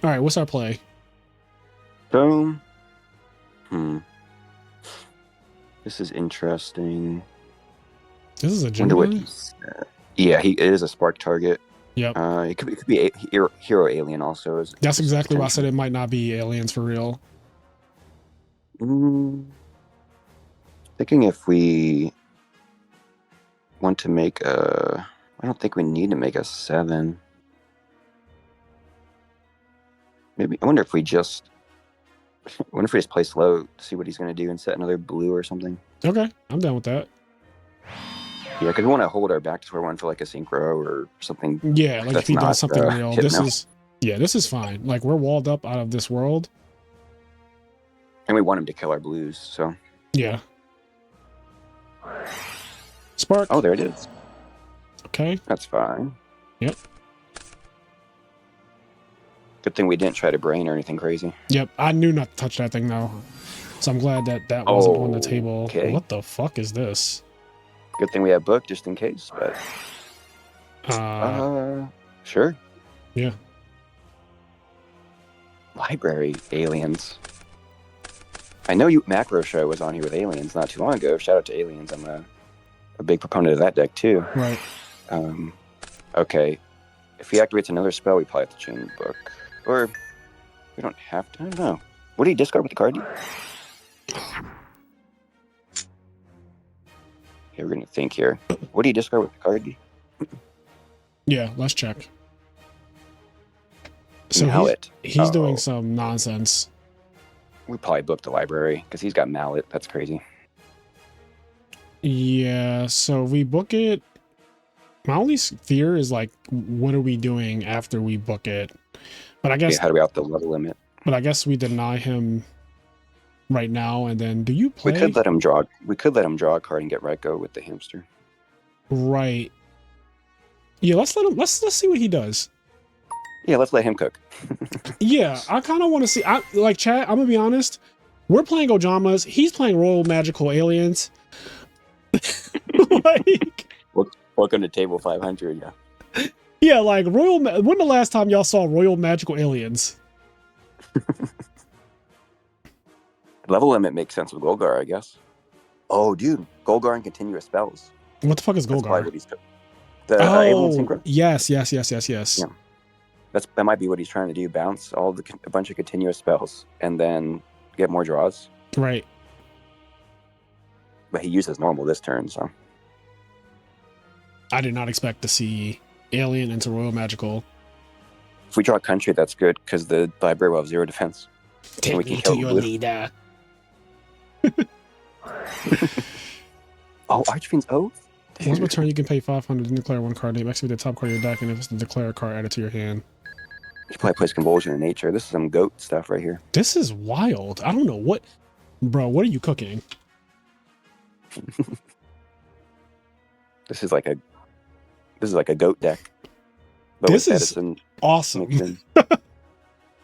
All right, what's our play? So, this is interesting. This is a Gemini? Yeah, it is a spark target. Yep. It could be a hero alien also. That's exactly why I said it might not be aliens for real. Thinking if we want to make a, I don't think we need to make a 7. Maybe I wonder if we just play slow to see what he's going to do and set another blue or something. Okay, I'm down with that. Yeah, because we want to hold our back to square one for like a synchro or something. Yeah, like if he does something real. This is fine. Like we're walled up out of this world. And we want him to kill our blues, so. Yeah. Spark. Oh, there it is. Okay. That's fine. Yep. Good thing we didn't try to brain or anything crazy. Yep, I knew not to touch that thing though. So I'm glad that wasn't on the table. Okay. What the fuck is this? Good thing we have book just in case, but sure. Yeah. Library aliens. I know Macro Show was on here with aliens not too long ago. Shout out to aliens. I'm a big proponent of that deck too. Right. Okay. If he activates another spell, we probably have to chain book. Or we don't have to. I don't know. What do you discard with the card? Okay, we're gonna think here. What do you discard with the card? Yeah, let's check. So he's doing some nonsense. We probably booked the library because he's got mallet. That's crazy. Yeah, so we book it. My only fear is like, what are we doing after we book it? But I guess how do we out the level limit? But I guess we deny him right now, and then do you play? We could let him draw. We could let him draw a card and get Reiko with the hamster. Right. Yeah, let's let him. Let's see what he does. Yeah, let's let him cook. Yeah, I kind of want to see. I like chat. I'm gonna be honest. We're playing Ojamas. He's playing Royal Magical Aliens. Like, Welcome to table 500. Yeah. yeah, like Royal. When the last time y'all saw Royal Magical Aliens? Level limit makes sense with Golgar, I guess. Oh, dude, Golgar and continuous spells. What the fuck is That's probably Golgar? what he's. The Alien Oh, Synchro. yes. Yeah, that might be what he's trying to do. Bounce a bunch of continuous spells and then get more draws. Right. But he uses normal this turn, so. I did not expect to see Alien into Royal Magical. If we draw country, that's good because the library will have 0 defense. Take me to your leader. Oh, Archfiend's Oath? Once per turn, you can pay 500 and declare one card name. Activate the top card of your deck, and if it's the declare card, add it to your hand. You probably plays Convulsion in Nature. This is some goat stuff right here. This is wild. I don't know what... Bro, what are you cooking? This is like a goat deck. But This with is Edison awesome.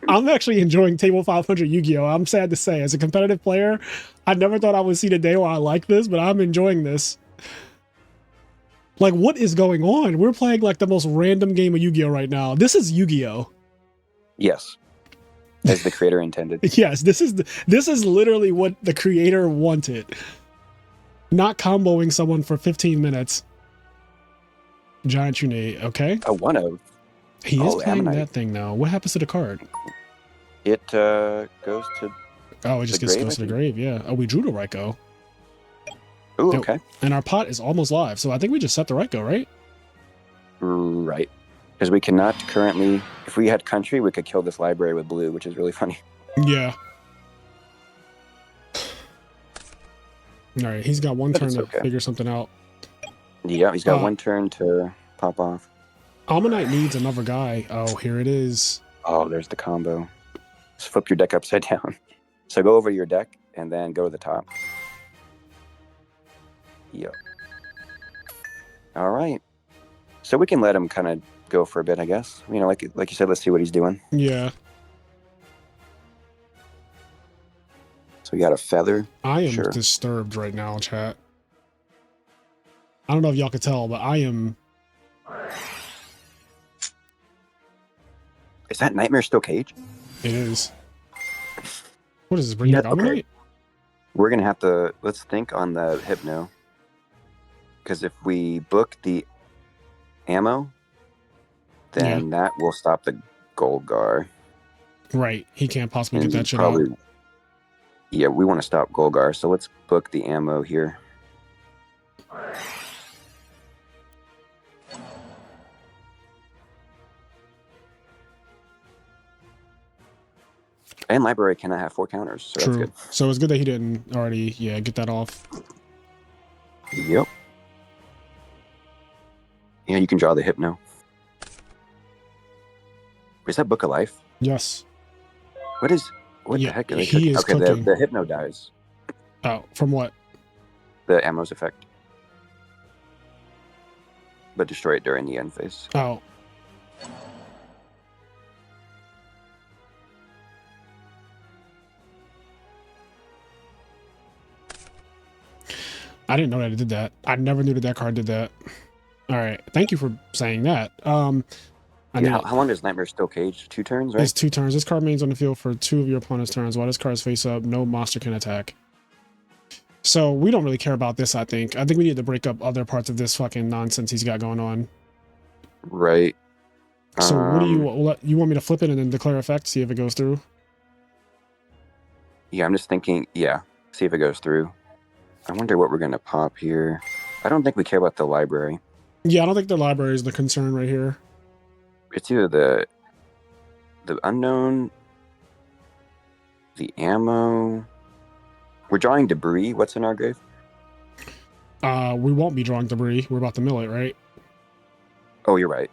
I'm actually enjoying Table 500 Yu-Gi-Oh! I'm sad to say, as a competitive player, I never thought I would see the day where I like this, but I'm enjoying this. Like, what is going on? We're playing like the most random game of Yu-Gi-Oh! Right now. This is Yu-Gi-Oh! Yes. As the creator intended. Yes, this is literally what the creator wanted. Not comboing someone for 15 minutes. Giant Trunade, okay. A 1/0. He is playing Ammonite. that thing now. What happens to the card? It goes to. Oh, it just goes to the grave, yeah. Oh, we drew the Raiko. Ooh, okay. And our pot is almost live, so I think we just set the Raiko, right? Right. Because we cannot currently. If we had country, we could kill this library with blue, which is really funny. Yeah. All right, he's got one turn to figure something out. Yeah, he's got one turn to pop off. Ammonite needs another guy. Oh, here it is. Oh, there's the combo. Just flip your deck upside down. So go over your deck and then go to the top. Yep. All right. So we can let him kind of go for a bit, I guess. You know, like you said, let's see what he's doing. Yeah. So we got a feather. I am disturbed right now, chat. I don't know if y'all could tell, but I am. Is that Nightmare still caged? It is. What is this? Bring back Ammonite? Okay. We're going to have to, let's think on the Hypno. Because if we book the ammo, then that will stop the Golgar. Right. He can't possibly get that shit out. Yeah, we want to stop Golgar, so let's book the ammo here. And library cannot have 4 counters, so True. that's good. So it's good that he didn't already, get that off. Yep. Yeah, you can draw the Hypno. Is that Book of Life? Yes. What the heck are they he is cooking. The Hypno dies. Oh, from what? The ammo's effect. But destroy it during the end phase. Oh. I didn't know that it did that. I never knew that card did that. All right. Thank you for saying that. How long does Nightmare still cage? 2 turns, right? It's 2 turns. This card remains on the field for 2 of your opponent's turns. While this card is face up, no monster can attack. So we don't really care about this, I think. I think we need to break up other parts of this fucking nonsense he's got going on. Right. So what do you want me to flip it and then declare effect, see if it goes through? Yeah, I'm just thinking, see if it goes through. I wonder what we're going to pop here. I don't think we care about the library. Yeah, I don't think the library is the concern right here. It's either the unknown, the ammo. We're drawing debris. What's in our grave? We won't be drawing debris. We're about to mill it, right? Oh, you're right.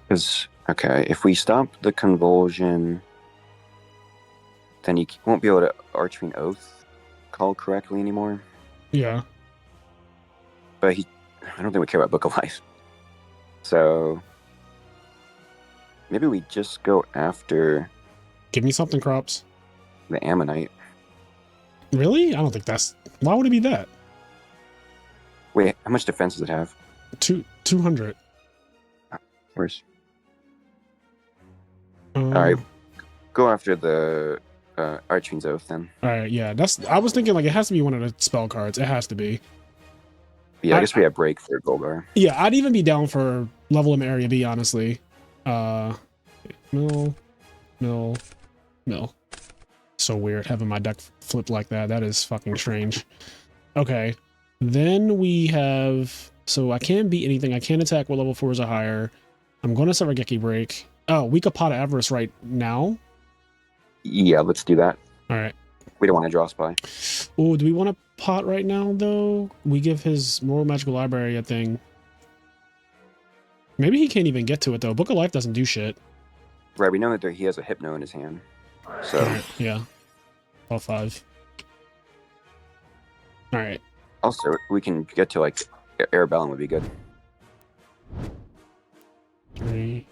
Because, okay, if we stop the convulsion, then you won't be able to Archfiend Oath call correctly anymore. Yeah. but I don't think we care about Book of Life. So maybe we just go after Give me something, Crops. the Ammonite. Really? I don't think that's... Why would it be that? Wait, how much defense does it have? 200. Where's... All right, go after the Archfiend's Oath then. All right, yeah. I was thinking like it has to be one of the spell cards. It has to be. Yeah, I guess we have break for Golgar. Yeah, I'd even be down for level him area B, honestly. Mill. So weird having my deck flip like that. That is fucking strange. Okay. Then we have... So I can't beat anything. I can't attack with level 4s or higher. I'm going to Sarageki break. Oh, we could pot Avarice right now. Yeah, let's do that. All right. We don't want to draw spy. Oh, do we want to pot right now, though? We give his Moral Magical Library a thing. Maybe he can't even get to it, though. Book of Life doesn't do shit. Right, we know that he has a Hypno in his hand. So Right, yeah. All 5. All right. also, we can get to, like, Arabellum would be good. 3,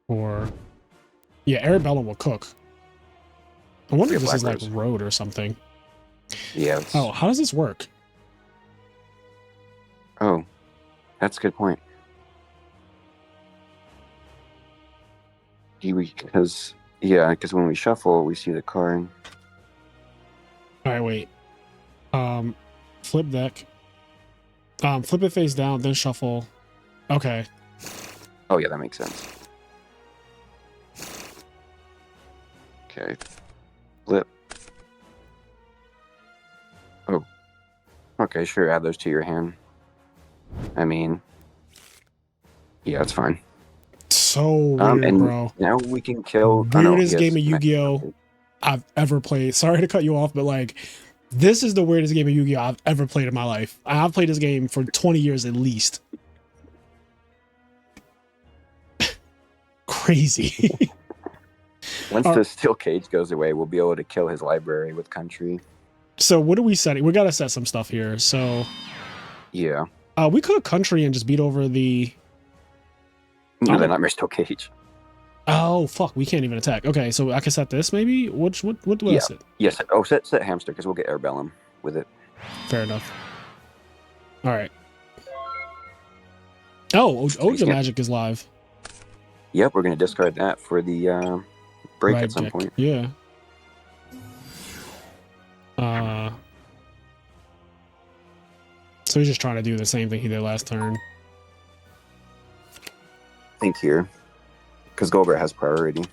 4. Yeah, Arabellum will cook. I wonder if this is like road or something. Yeah. Oh, how does this work? Oh, that's a good point. Because when we shuffle, we see the card. All right, wait. Flip deck. Flip it face down, then shuffle. Okay. Oh yeah, that makes sense. Okay. Flip. Oh. Okay, sure, add those to your hand. I mean, yeah, it's fine. So weird, bro. Now we can kill... Weirdest game of Yu-Gi-Oh! I've ever played. Sorry to cut you off, but like, this is the weirdest game of Yu-Gi-Oh! I've ever played in my life. I've played this game for 20 years at least. Crazy. Once the steel cage goes away, we'll be able to kill his library with country. So what are we setting? We got to set some stuff here. So yeah, we could country and just beat over the... No, the Nightmare Steel Cage. Oh, fuck. We can't even attack. Okay, so I can set this maybe? What do I set? Yes. Oh, set Hamster, because we'll get Arabellum with it. Fair enough. All right. Oh, Oja Magic is live. Yep, we're going to discard that for the break at some point. Yeah. So he's just trying to do the same thing he did last turn. Think here, because Golgar has priority.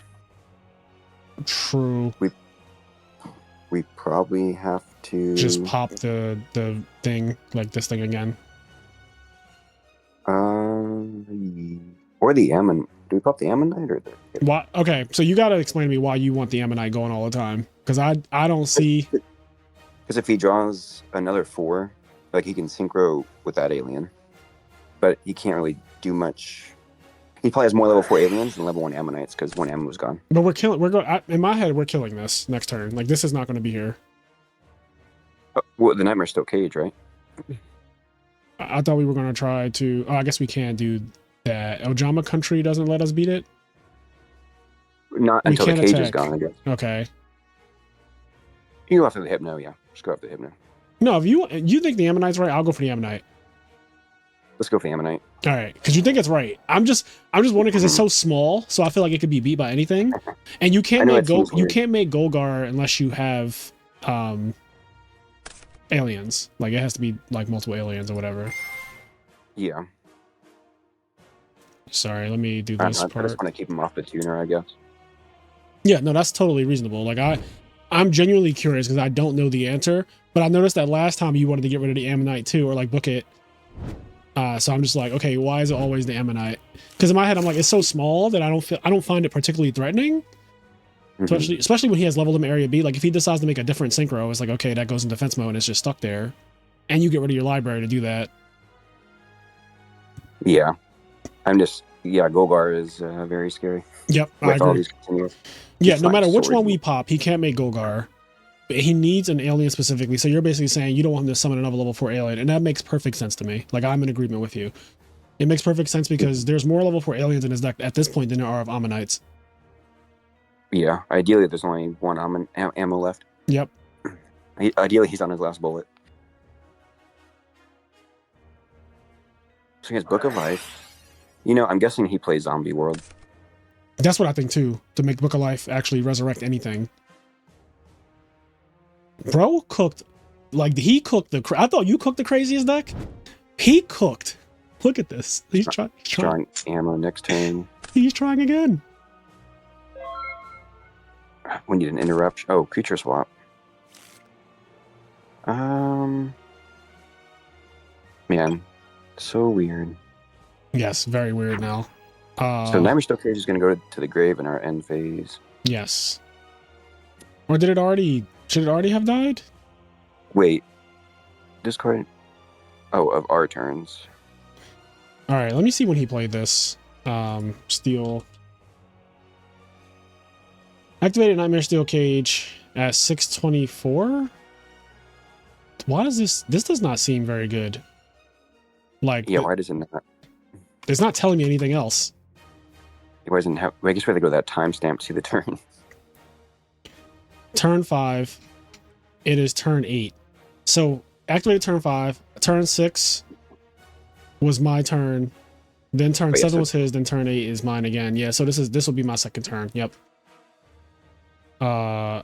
True. We probably have to just pop the thing, like this thing again. Or the Ammon. Do we pop the Ammonite or the... Why? Okay, so you got to explain to me why you want the Ammonite going all the time, because I don't see. Because if he draws another 4, like he can synchro with that alien, but he can't really do much. He probably has more level 4 aliens than level 1 Ammonites because 1 Ammon was gone. But we're going. In my head, we're killing this next turn. Like this is not going to be here. Well, the Nightmare Steel Cage, right? I thought we were going to try to. Oh, I guess we can't do that. Ojama country doesn't let us beat it. Not until the cage is gone, I guess. Okay. You go after the Hypno, yeah. Just go after the Hypno. No, if you think the Ammonite's right, I'll go for the Ammonite. Let's go for the Ammonite. All right, because you think it's right. I'm just wondering because it's so small, so I feel like it could be beat by anything. And you can't make Golgar unless you have aliens. Like it has to be like multiple aliens or whatever. Yeah. Sorry, let me do this part. I just want to keep him off the tuner, I guess. Yeah, no, that's totally reasonable. Like I'm genuinely curious because I don't know the answer, but I noticed that last time you wanted to get rid of the Ammonite too, or like book it. So I'm just like, okay, why is it always the Ammonite? Because in my head, I'm like, it's so small that I don't find it particularly threatening. Mm-hmm. Especially when he has leveled him area B. Like if he decides to make a different synchro, it's like, okay, that goes in defense mode and it's just stuck there, and you get rid of your library to do that. Yeah, Golgar is very scary. Yep, I agree. Yeah, no matter which one we pop, he can't make Golgar. he needs an alien specifically. So you're basically saying you don't want him to summon another level 4 alien, and that makes perfect sense to me. Like, I'm in agreement with you. It makes perfect sense because there's more level 4 aliens in his deck at this point than there are of Ammonites. Yeah, ideally there's only one ammo left. Yep. Ideally he's on his last bullet. So he has Book of Life. You know, I'm guessing he plays Zombie World. That's what I think too, to make Book of Life actually resurrect anything. Bro cooked, like, he cooked I thought you cooked the craziest deck. He cooked. Look at this. He's trying. Strong ammo next turn. He's trying again. We need an interruption. Oh, creature swap. Man, so weird. Yes, very weird now. So Nightmare Stockade is going to go to the grave in our end phase. Yes. Or did it already? Should it already have died? Wait. Discard. Oh, of our turns. All right, let me see when he played this. Steel. Activated Nightmare Steel Cage at 624. Why does this does not seem very good. Like, yeah, why does it not? It's not telling me anything else. It wasn't. I guess we have to go that timestamp to see the turn. Turn 5. It is turn 8. So activated turn 5. Turn 6 was my turn. Then turn 7 was his. Then turn 8 is mine again. Yeah. So this will be my second turn. Yep. We're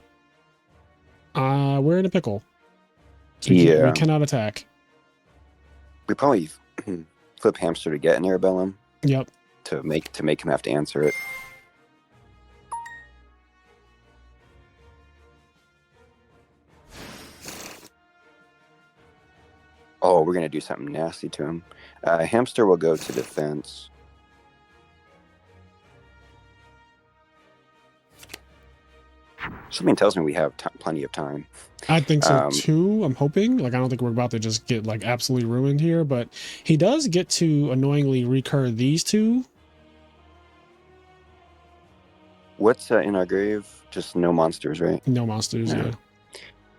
in a pickle. So we cannot attack. We probably flip Hamster to get an Arabellum. Yep. To make him have to answer it. Oh, we're gonna do something nasty to him. Hamster will go to defense. Something tells me we have plenty of time. I think so too. I'm hoping. Like, I don't think we're about to just get like absolutely ruined here, but he does get to annoyingly recur these two. What's in our grave? Just no monsters, right? No monsters. Yeah.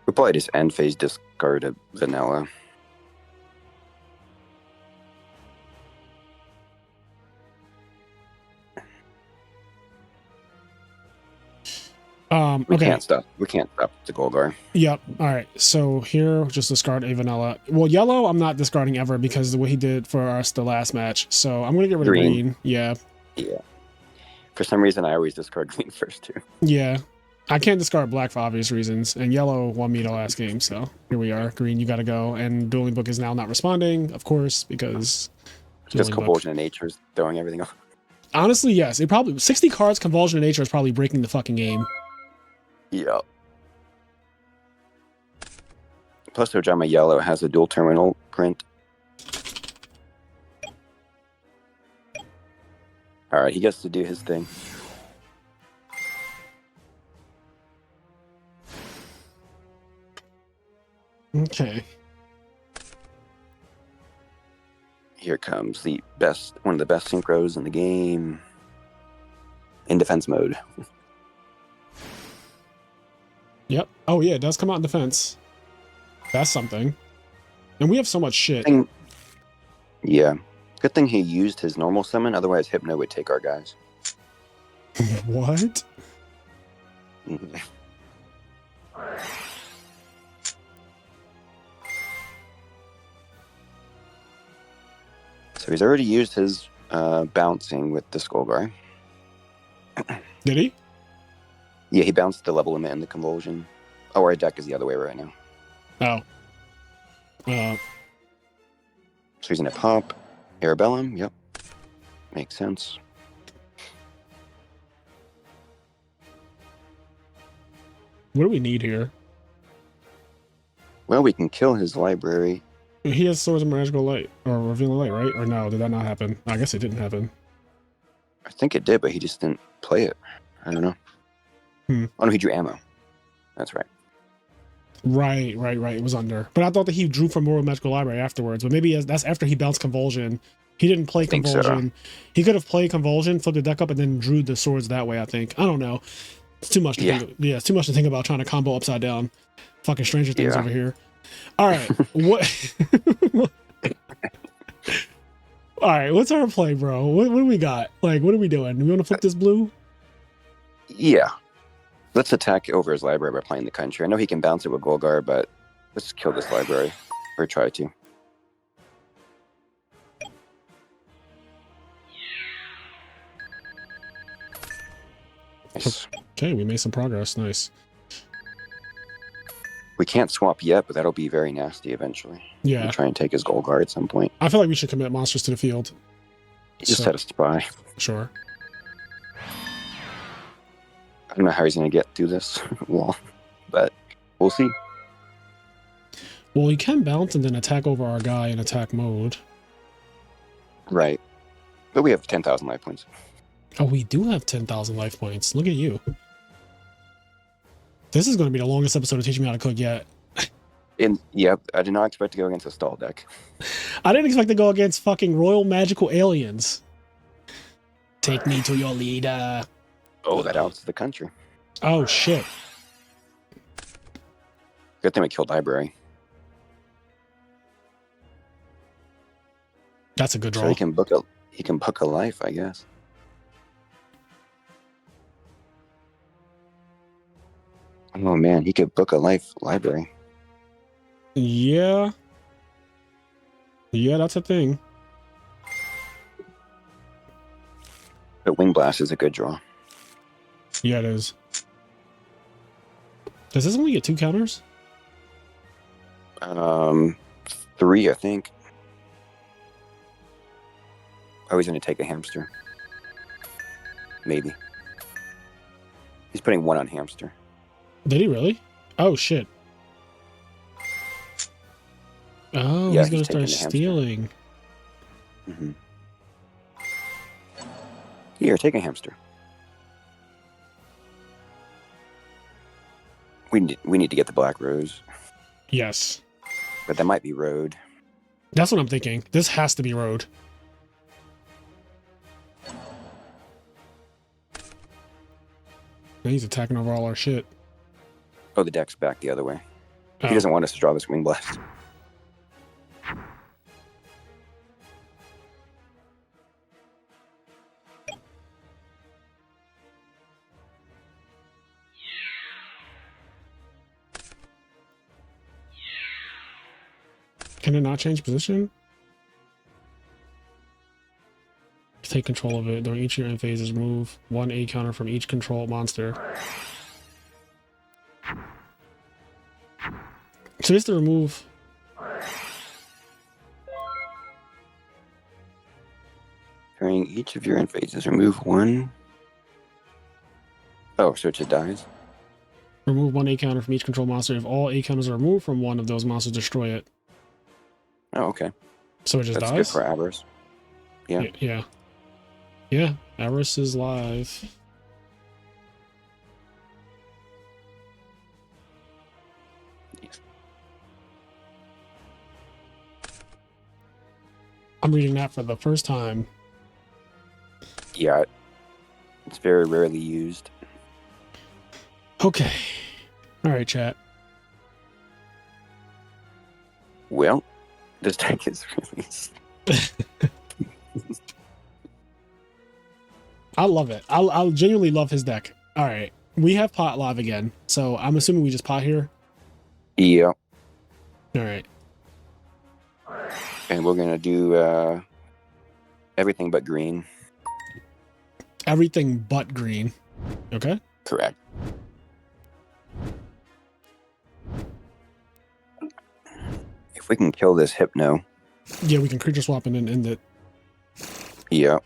We'll probably just end phase discard a vanilla. We can't stop the Golgar. Yep. All right. So here, just discard a vanilla. Well, yellow, I'm not discarding ever because of what he did for us the last match. So I'm gonna get rid of green. Yeah. Yeah. For some reason, I always discard green first too. Yeah. I can't discard black for obvious reasons, and yellow won me the last game. So here we are. Green, you got to go. And Dueling Book is now not responding, of course, because just Convulsion of Nature is throwing everything off. Honestly, yes. It probably 60 cards Convulsion of Nature is probably breaking the fucking game. Yeah. Plus, Ojama Yellow has a dual terminal print. All right, he gets to do his thing. Okay. Here comes one of the best synchros in the game. In defense mode. Yep. Oh yeah, it does come out in defense. That's something. And we have so much shit. Yeah. Good thing he used his normal summon, otherwise Hypno would take our guys. What? So he's already used his bouncing with the Skullbar. Did he? Yeah, he bounced the level limit and the convulsion. Oh, our deck is the other way right now. Oh. So he's gonna pop Arabellum. Yep. Makes sense. What do we need here? Well, we can kill his library. He has Swords of Magical Light, or Revealing Light, right? Or no, did that not happen? I guess it didn't happen. I think it did, but he just didn't play it. I don't know. Oh no, he drew ammo. That's right. Right. It was under. But I thought that he drew from Royal Magical Library afterwards. But maybe that's after he bounced Convulsion. He didn't play Convulsion. So. He could have played Convulsion, flipped the deck up, and then drew the swords that way, I think. I don't know. It's too much to think. Yeah, it's too much to think about trying to combo upside down. Fucking Stranger Things over here. All right, what? All right, what's our play, bro? What do we got? Like, what are we doing? Do we want to flip this blue? Yeah. Let's attack over his library by playing the country. I know he can bounce it with Golgar, but let's kill this library. Or try to. Nice. Okay, we made some progress. Nice. We can't swap yet, but that'll be very nasty eventually. Yeah. We'll try and take his Golgar at some point. I feel like we should commit monsters to the field. He just had a spy. Sure. I don't know how he's going to get through this wall, but we'll see. Well, he can bounce and then attack over our guy in attack mode. Right. But we have 10,000 life points. Oh, we do have 10,000 life points. Look at you. This is going to be the longest episode of teaching me how to cook yet. Yep, I did not expect to go against a stall deck. I didn't expect to go against fucking royal magical aliens. Take me to your leader. Oh, that outs the country. Oh, shit. Good thing we killed library. That's a good draw. So he can book a life, I guess. Oh man, he could book a life library. Yeah. Yeah, that's a thing. But Wing Blast is a good draw. Yeah, it is. Does this only get 2 counters? 3, I think. Oh, he's going to take a hamster. Maybe. He's putting 1 on hamster. Did he really? Oh, shit. Oh, Yeah, he's going to start stealing. Mm-hmm. Here, take a hamster. We need to get the black rose. Yes. But that might be road. That's what I'm thinking. This has to be road. He's attacking over all our shit. Oh, the deck's back the other way. Oh. He doesn't want us to draw this Wing Blast. Can it not change position? Take control of it. During each of your end phases, remove 1 A counter from each controlled monster. So just to remove... During each of your end phases, remove 1. Oh, so it just dies? Remove 1 A counter from each controlled monster. If all A counters are removed from one of those monsters, destroy it. Oh, okay. So it just That's dies? good for Avarice. Yeah. Yeah. Yeah, Avarice is live. Yes. I'm reading that for the first time. Yeah. It's very rarely used. Okay. All right, chat. Well, this deck is released. I love it. I'll genuinely love his deck. All right. We have pot live again. So I'm assuming we just pot here. Yeah. All right. And we're going to do everything but green. Everything but green. Okay. Correct. If we can kill this Hypno. Yeah, we can creature swap and then end it. Yeah.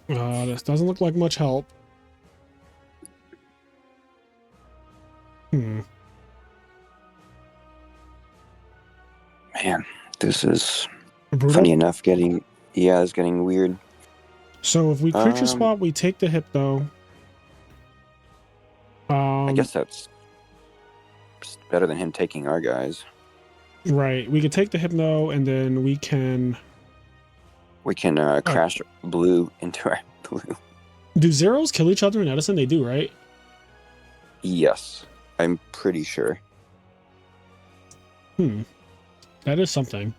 This doesn't look like much help. Man, this is Brutal? funny enough it's getting weird. So if we creature swap, we take the Hypno. I guess that's better than him taking our guys. Right. We could take the Hypno and then we can We can crash blue into our blue. Do zeros kill each other in Edison? They do, right? Yes, I'm pretty sure. That is something.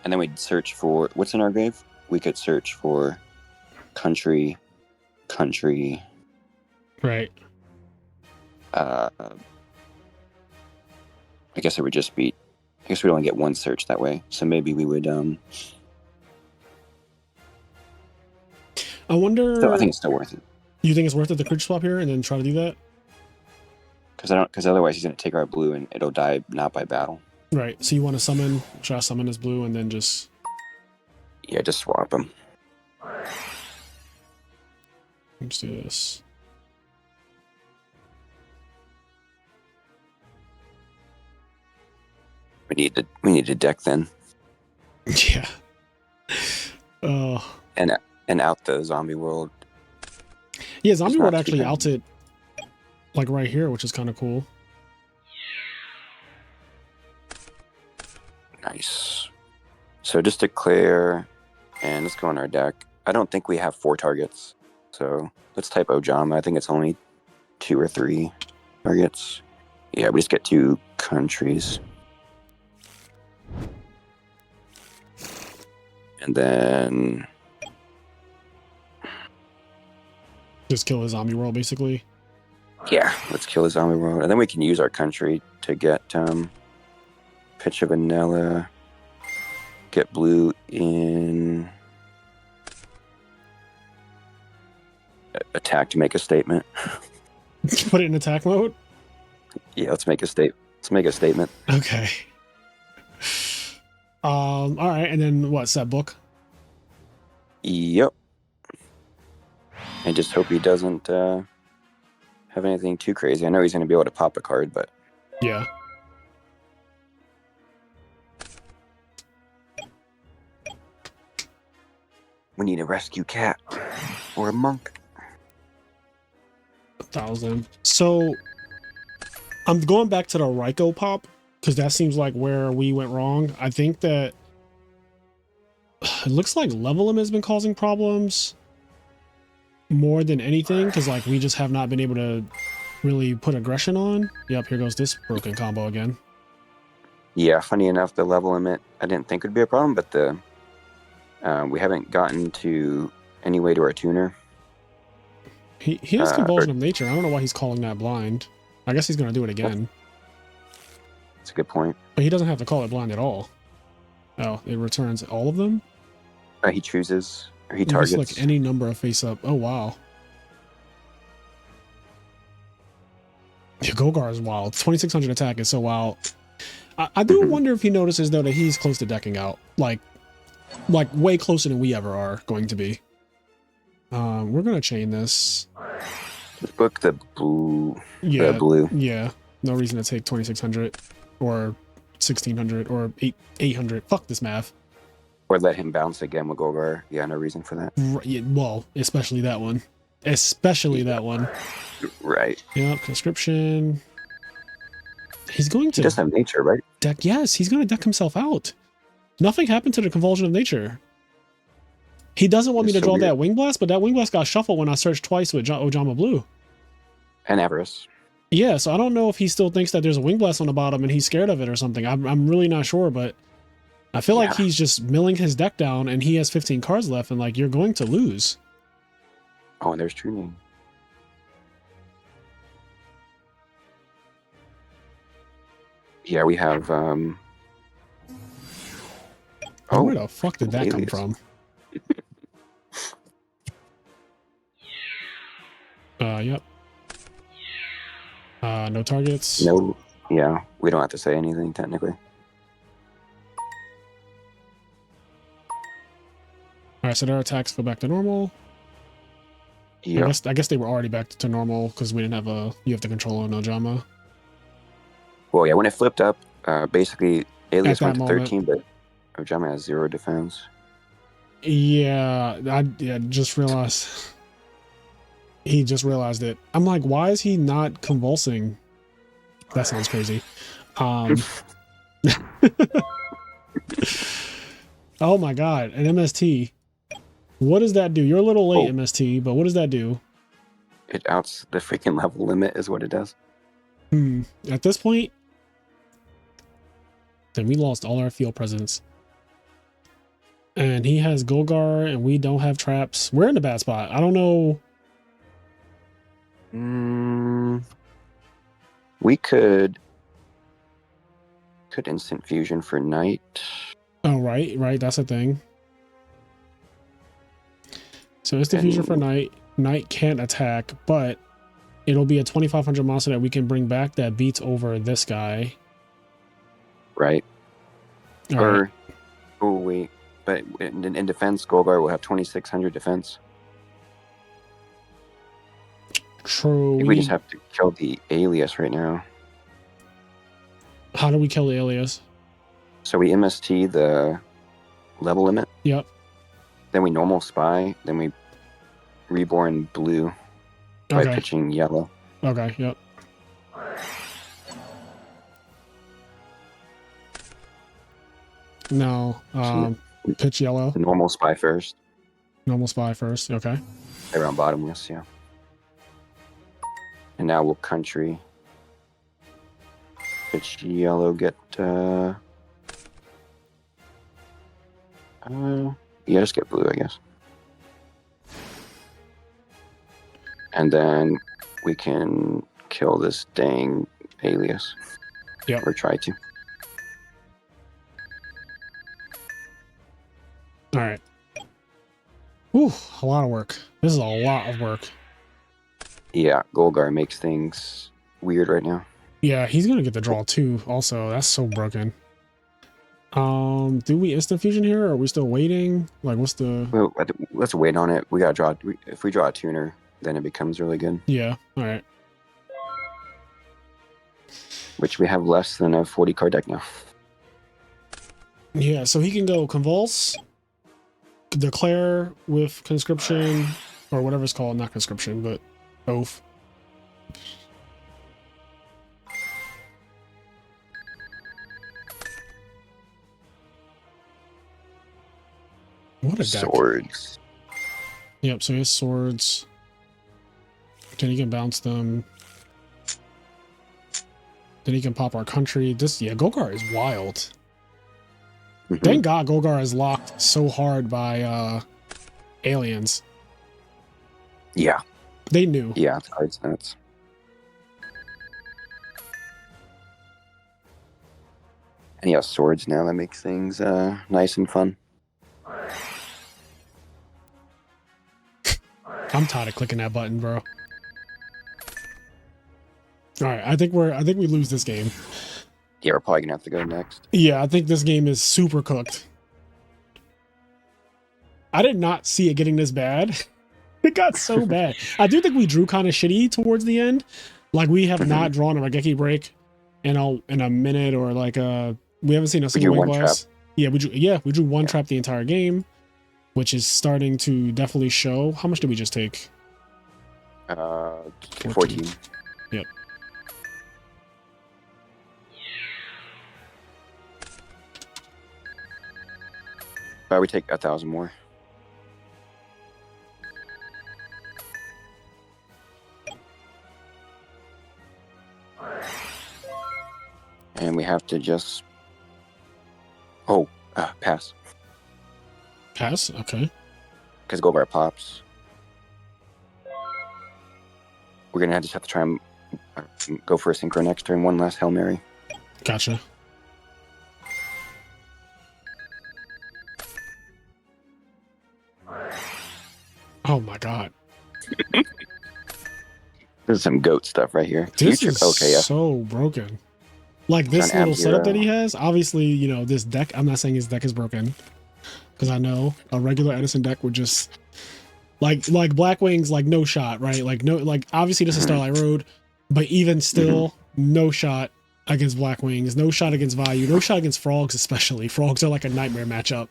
And then we'd search for what's in our grave. We could search for country. Right. I guess it would just be. I guess we'd only get one search that way. So maybe we would. I wonder. So I think it's still worth it. You think it's worth it to creature swap here and then try to do that? Because otherwise he's gonna take our blue and it'll die not by battle. Right. So you want to summon? Try to summon his blue and then just. Yeah, just swap him. Let's do this. We need to deck then. Yeah. Oh. And out the zombie world. Yeah, zombie It's world not actually too bad. outed like right here, which is kind of cool. Nice. So just declare, and let's go on our deck. I don't think we have 4 targets, so let's type Ojama. I think it's only 2 or 3 targets. Yeah, we just get 2 countries. And then Just kill his zombie world, basically. yeah, let's kill the zombie world. And then we can use our country to get pitch of vanilla, get blue in attack to make a statement. Put it in attack mode. Yeah, let's make a statement. Okay. All right, and then what? Set book. Yep. I just hope he doesn't have anything too crazy. I know he's going to be able to pop a card, but Yeah. we need a rescue cat or a monk. 1,000. So I'm going back to the Ryko pop because that seems like where we went wrong. I think that it looks like level limit has been causing problems more than anything because like we just have not been able to really put aggression on. Yep, here goes this broken combo again. Yeah, funny enough, the level limit I didn't think would be a problem, but the we haven't gotten to any way to our tuner. He has convulsion of nature. I don't know why he's calling that blind. I guess he's gonna do it again. That's a good point. But he doesn't have to call it blind at all. Oh, it returns all of them? He chooses, or he Just targets. like any number of face up. Oh, wow. Yeah, Gogar is wild. 2,600 attack is so wild. I do wonder if he notices, though, that he's close to decking out. Like way closer than we ever are going to be. We're going to chain this. Let's book the blue. Yeah. The blue. Yeah. No reason to take 2,600 or 1,600 or 800. Fuck this math. Or let him bounce again with Golgar. Yeah, no reason for that. Yeah, well, especially that one. Especially that one. Right. Yep, conscription. He's going He does to have nature, right? deck. Yes, he's going to deck himself out. Nothing happened to the convulsion of nature. He doesn't want me It's to so draw weird. that wing blast, but that wing blast got shuffled when I searched twice with Ojama Blue. And Avarice. Yeah, so I don't know if he still thinks that there's a wing blast on the bottom and he's scared of it or something. I'm really not sure, but I feel like Yeah. he's just milling his deck down and he has 15 cards left and like you're going to lose. Oh, and there's True Name. Yeah, we have Where the fuck did that come alias. from? Yep. No targets. No. Yeah, we don't have to say anything technically. All right, so their attacks go back to normal. Yeah. I guess they were already back to normal because we didn't have you have to control an Ojama. Well, yeah, when it flipped up, basically Alias At went that to moment. 13, but Ojama has 0 defense. Yeah, I just realized. He just realized it. I'm like, why is he not convulsing? That sounds crazy. Oh my god, an MST. What does that do? You're a little late, Oh. MST, but what does that do? It outs the freaking level limit is what it does. At this point, then we lost all our field presence. And he has Golgar, and we don't have traps. We're in a bad spot. I don't know. We could instant fusion for Knight. Oh, right. That's a thing. So instant fusion for Knight. Knight can't attack, but it'll be a 2500 monster that we can bring back that beats over this guy. Right. All right. Oh, wait. But in defense, Golgar will have 2600 defense. True. We just have to kill the alias right now. How do we kill the alias? So we MST the level limit. Yep. Then we normal spy. Then we reborn blue by pitching yellow. Okay, yep. No, pitch yellow. The normal spy first. Normal spy first, okay. Around bottomless, yeah. And now we'll country. Pitch yellow, get yeah, just get blue, I guess. And then we can kill this dang alias. Yeah. Or try to. Alright. Whew, a lot of work. This is a lot of work. Yeah, Golgar makes things weird right now. Yeah, he's gonna get the draw too, also. That's so broken. Do we instant fusion here, or are we still waiting? Like, what's the... Well, let's wait on it. We gotta draw... If we draw a tuner, then it becomes really good. Yeah, alright. Which we have less than a 40 card deck now. Yeah, so he can go Convulse, Declare with Conscription, or whatever it's called, not Conscription, but Oath. What a deck. Swords. Yep, so he has swords. Then he can bounce them. Then he can pop our country. Yeah, Golgar is wild. Mm-hmm. Thank God Golgar is locked so hard by aliens. Yeah. They knew. Yeah, it's hard stats. And he has swords now. That makes things nice and fun. I'm tired of clicking that button, bro. All right, I think we lose this game. Yeah, we're probably gonna have to go next. Yeah, I think this game is super cooked. I did not see it getting this bad. It got so bad. I do think we drew kind of shitty towards the end. Like, we have not drawn a Raigeki break in a minute, or like we haven't seen a single Wing Blast. Yeah, we drew one trap the entire game, which is starting to definitely show. How much did we just take? 14. Yep. But we take 1,000 more. And we have to just... pass. Pass? Okay. Because Golgar pops. We're going to just have to try and go for a synchro next turn. One last Hail Mary. Gotcha. Oh my god. This is some goat stuff right here. This is so broken. Like, this little setup that he has, obviously, you know, this deck, I'm not saying his deck is broken, because I know a regular Edison deck would just, like Black Wings, like, no shot, right? Like, no, like, obviously this is Starlight Road, but even still, no shot against Black Wings, no shot against Value, no shot against Frogs, especially. Frogs are like a nightmare matchup.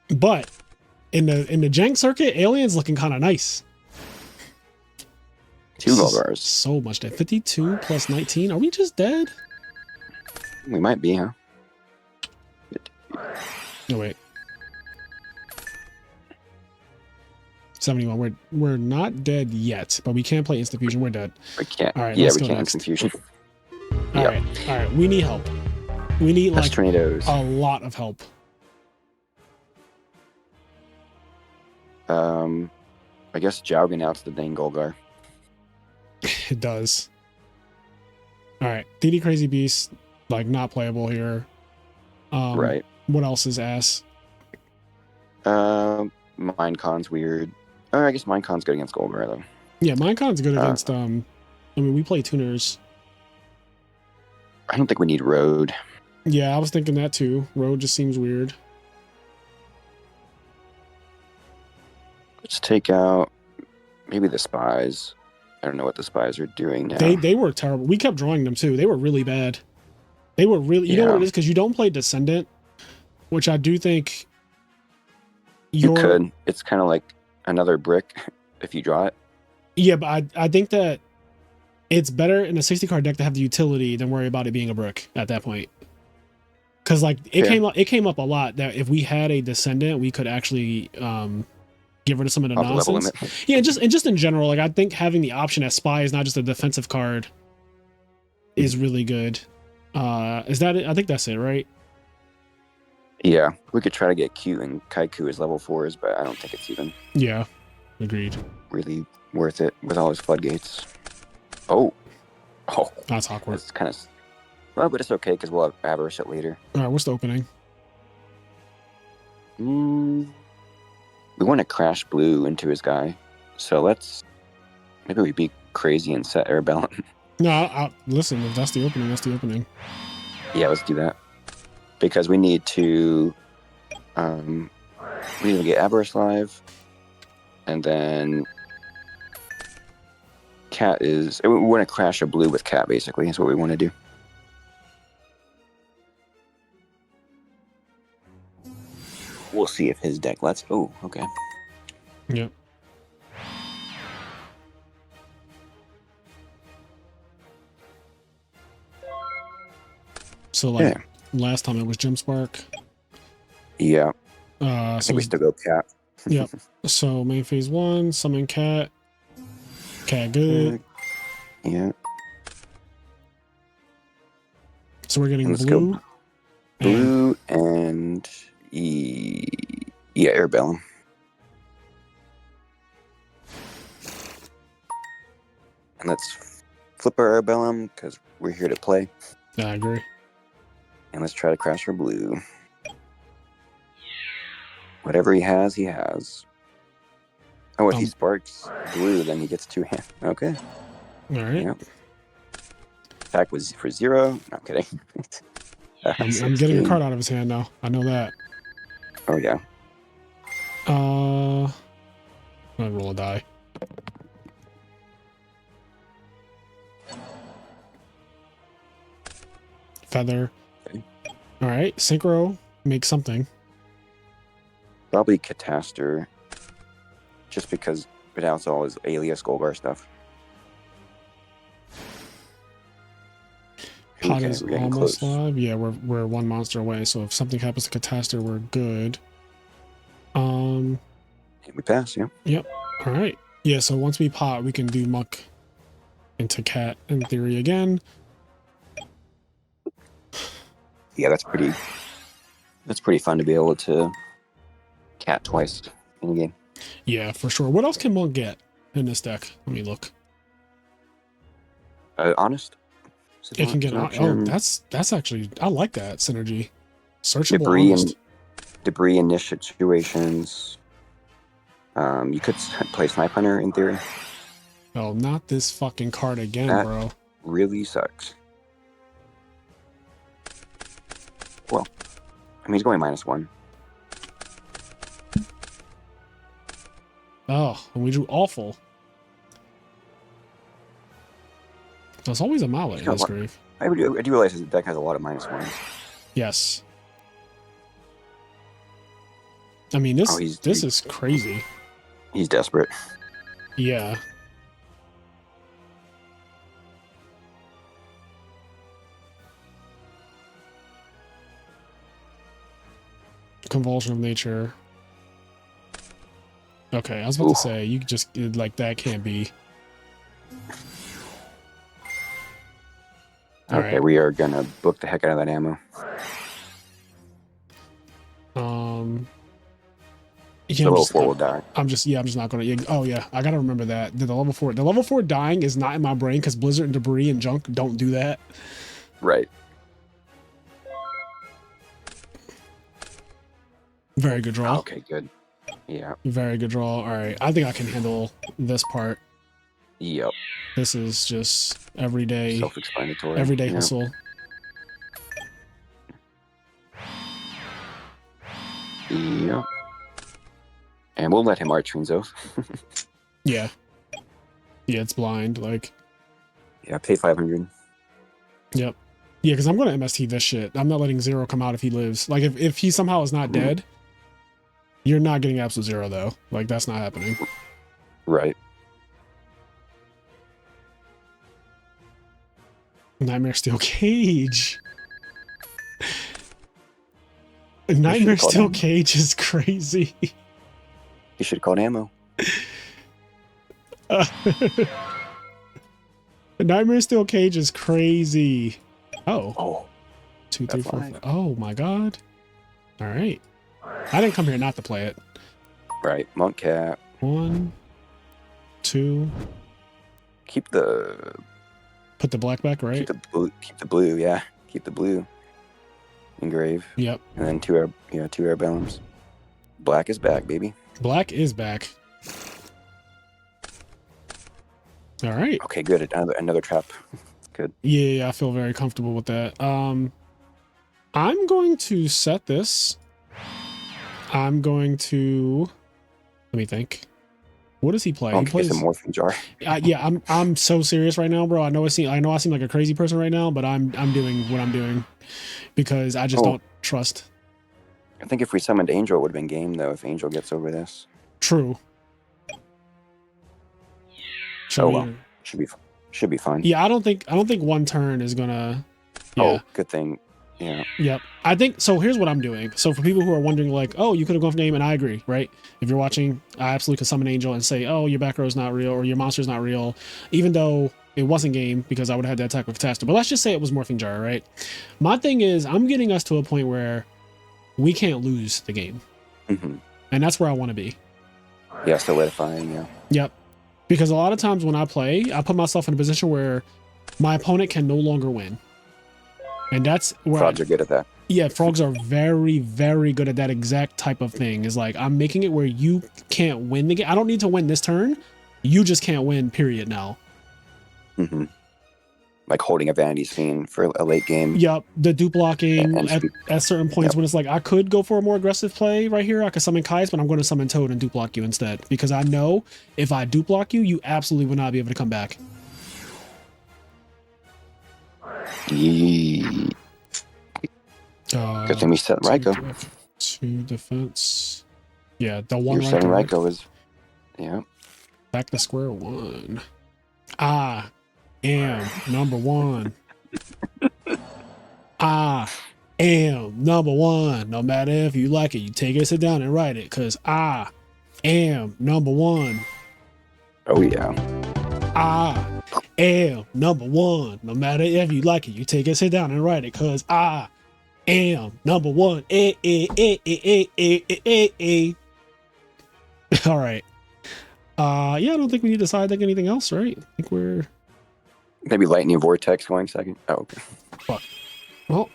But in the Jank circuit, Alien's looking kind of nice. 2 Golgars. So much dead. 52 plus 19. Are we just dead? We might be, huh? Oh wait. 71. We're not dead yet, but we can't play instant fusion. We're dead. We can't. All right, Yeah, let's we go can't next. confusion. All right. All right. We need help. We need That's like tornadoes. a lot of help. I guess jogging out's the dang Golgar. It does. All right. DD Crazy Beast, like not playable here. Right. What else is ass? Minecon's weird. I guess Minecon's good against Golgar though. Yeah, Minecon's good against I mean, we play tuners. I don't think we need Road. Yeah, I was thinking that too. Road just seems weird. Let's take out maybe the spies. I don't know what the spies are doing now. They were terrible. We kept drawing them too. They were really bad. They were really, you know what it is? Because you don't play Descendant, which I do think you could. It's kind of like another brick if you draw it. Yeah, but I think that it's better in a 60 card deck to have the utility than worry about it being a brick at that point. Because like it came up a lot that if we had a Descendant, we could actually get rid of some of the nonsense. Yeah, and just in general, like I think having the option as spy is not just a defensive card is really good. Is that it? I think that's it, right? Yeah, we could try to get Q and Kaiku as level 4s, but I don't think it's even. Yeah, agreed. Really worth it with all his floodgates. Oh, that's awkward. It's kind of well, but it's okay because we'll have Avarice it later. All right, what's the opening? We want to crash blue into his guy, so maybe we be crazy and set Airbellum. No, listen. If that's the opening, that's the opening. Yeah, let's do that because we need to get Avarice live, and then Cat is. We want to crash a blue with Cat. Basically, is what we want to do. We'll see if his deck lets. Oh, okay. Yep. So like last time it was Gem Spark. Yeah. I think we still go Cat. Yep. So main phase 1, summon Cat. Cat good. Yeah. So we're getting Let's blue. Go blue and Airbellum. And let's flip our Airbellum because we're here to play. Yeah, I agree. And let's try to crash for blue. Whatever he has, he has. Oh, if he sparks blue, then he gets 2 hands. Okay. All right. Yep. Attack was for 0. No, I'm kidding. I'm getting a card out of his hand now. I know that. Oh, yeah. I'm gonna roll a die. Feather. Okay. All right. Synchro. Make something. Probably Cataster. Just because it has all his alias Golgar stuff. Pot is almost live. Yeah, we're 1 monster away. So if something happens to Cataster, we're good. We pass, yeah. Yep. All right. Yeah. So once we pot, we can do Muck into Cat in theory again. Yeah, that's pretty fun to be able to Cat twice in a game. Yeah, for sure. What else can Monk get in this deck? Let me look. Honest. It can get that's actually, I like that synergy. Searchable debris honest. Debris in niche situations. You could play Snipe Hunter in theory. Oh, not this fucking card again, that bro. Really sucks. Well, I mean, he's going -1. Oh, and we drew awful. There's always a mallet in this grave. I do realize his deck has a lot of -1s. Yes. I mean, this is crazy. He's desperate. Yeah. Convulsion of Nature. Okay, I was about to say, you just, like, that can't be. Okay, we are gonna book the heck out of that ammo. Yeah, the level 4 will die. I'm just not gonna. Oh yeah, I gotta remember that. The level 4, dying is not in my brain because Blizzard and Debris and Junk don't do that. Right. Very good draw. Okay, good. Yeah. Very good draw. All right, I think I can handle this part. Yep. This is just everyday, self-explanatory. Everyday hustle. Yep. And we'll let him arch Rinzo. Yeah. Yeah, it's blind. Like. Yeah, pay 500. Yep. Yeah, because I'm gonna MST this shit. I'm not letting Zero come out if he lives. Like, if he somehow is not dead, you're not getting absolute Zero though. Like, that's not happening. Right. Nightmare Steel Cage. Nightmare Steel Cage is crazy. You should have called ammo. Nightmare Steel Cage is crazy. Oh. 2, 3, 4, 5. Oh my god. All right. I didn't come here not to play it. Right. Monk Cap. 1, 2. Keep the... Put the black back, right? Keep the blue, yeah. Keep the blue. Engrave. Yep. And then 2 air bellums. Black is back, baby. Black is back. All right. Okay, good. Another trap. Good. Yeah, I feel very comfortable with that. I'm going to set this. I'm going to... Let me think. What does he play? He plays a morphing jar. Yeah, I'm so serious right now, bro. I know I seem like a crazy person right now, but I'm doing what I'm doing because I just don't trust. I think if we summoned Angel, it would have been game though. If Angel gets over this. True. Well, should be fine. Yeah, I don't think one turn is gonna. Yeah. Oh, good thing. Yeah. Yep. I think so. Here's what I'm doing. So for people who are wondering, like, oh, you could have gone for game, and I agree, right? If you're watching, I absolutely could summon Angel and say, oh, your back row is not real, or your monster's not real, even though it wasn't game because I would have had that attack with Catastrophe. But let's just say it was Morphing Jar, right? My thing is, I'm getting us to a point where we can't lose the game, and that's where I want to be. Yeah, solidifying. Yeah. Yep. Because a lot of times when I play, I put myself in a position where my opponent can no longer win. And that's where frogs are good at that. Yeah, frogs are very, very good at that exact type of thing. Is like, I'm making it where you can't win the game. I don't need to win this turn. You just can't win, period, now. Like holding a Vanity Scene for a late game. Yep, the dupe blocking at certain points when it's like, I could go for a more aggressive play right here. I could summon Kais, but I'm going to summon Toad and dupe block you instead. Because I know if I dupe block you, you absolutely will not be able to come back. Good thing we set Raikou. 2 defense. Yeah, the one Your 7 Raikou is... Yeah. Back to square one. I am number one. I am number one. No matter if you like it, you take it, sit down and write it. Because I am number one. Oh, yeah. I am number one. No matter if you like it, you take it, sit down and write it. Because I am number one. All right. Yeah, I don't think we need to side deck anything else, right? I think we're... Maybe Lightning Vortex going second. Oh, okay. Fuck. Well,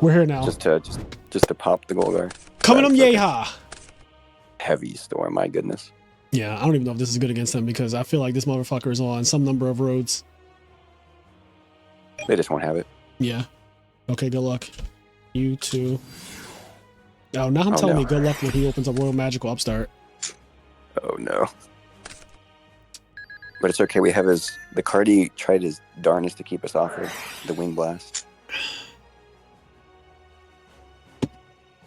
we're here now. Just to pop the Golgar. Coming up, Yeehaw! Heavy Storm, my goodness. Yeah, I don't even know if this is good against them because I feel like this motherfucker is on some number of roads. They just won't have it. Yeah. Okay, good luck. You too. Oh, now I'm telling me good luck when he opens up Royal Magical Upstart. Oh, no. But it's okay. We have the card he tried his darnest to keep us off of, the Wing Blast.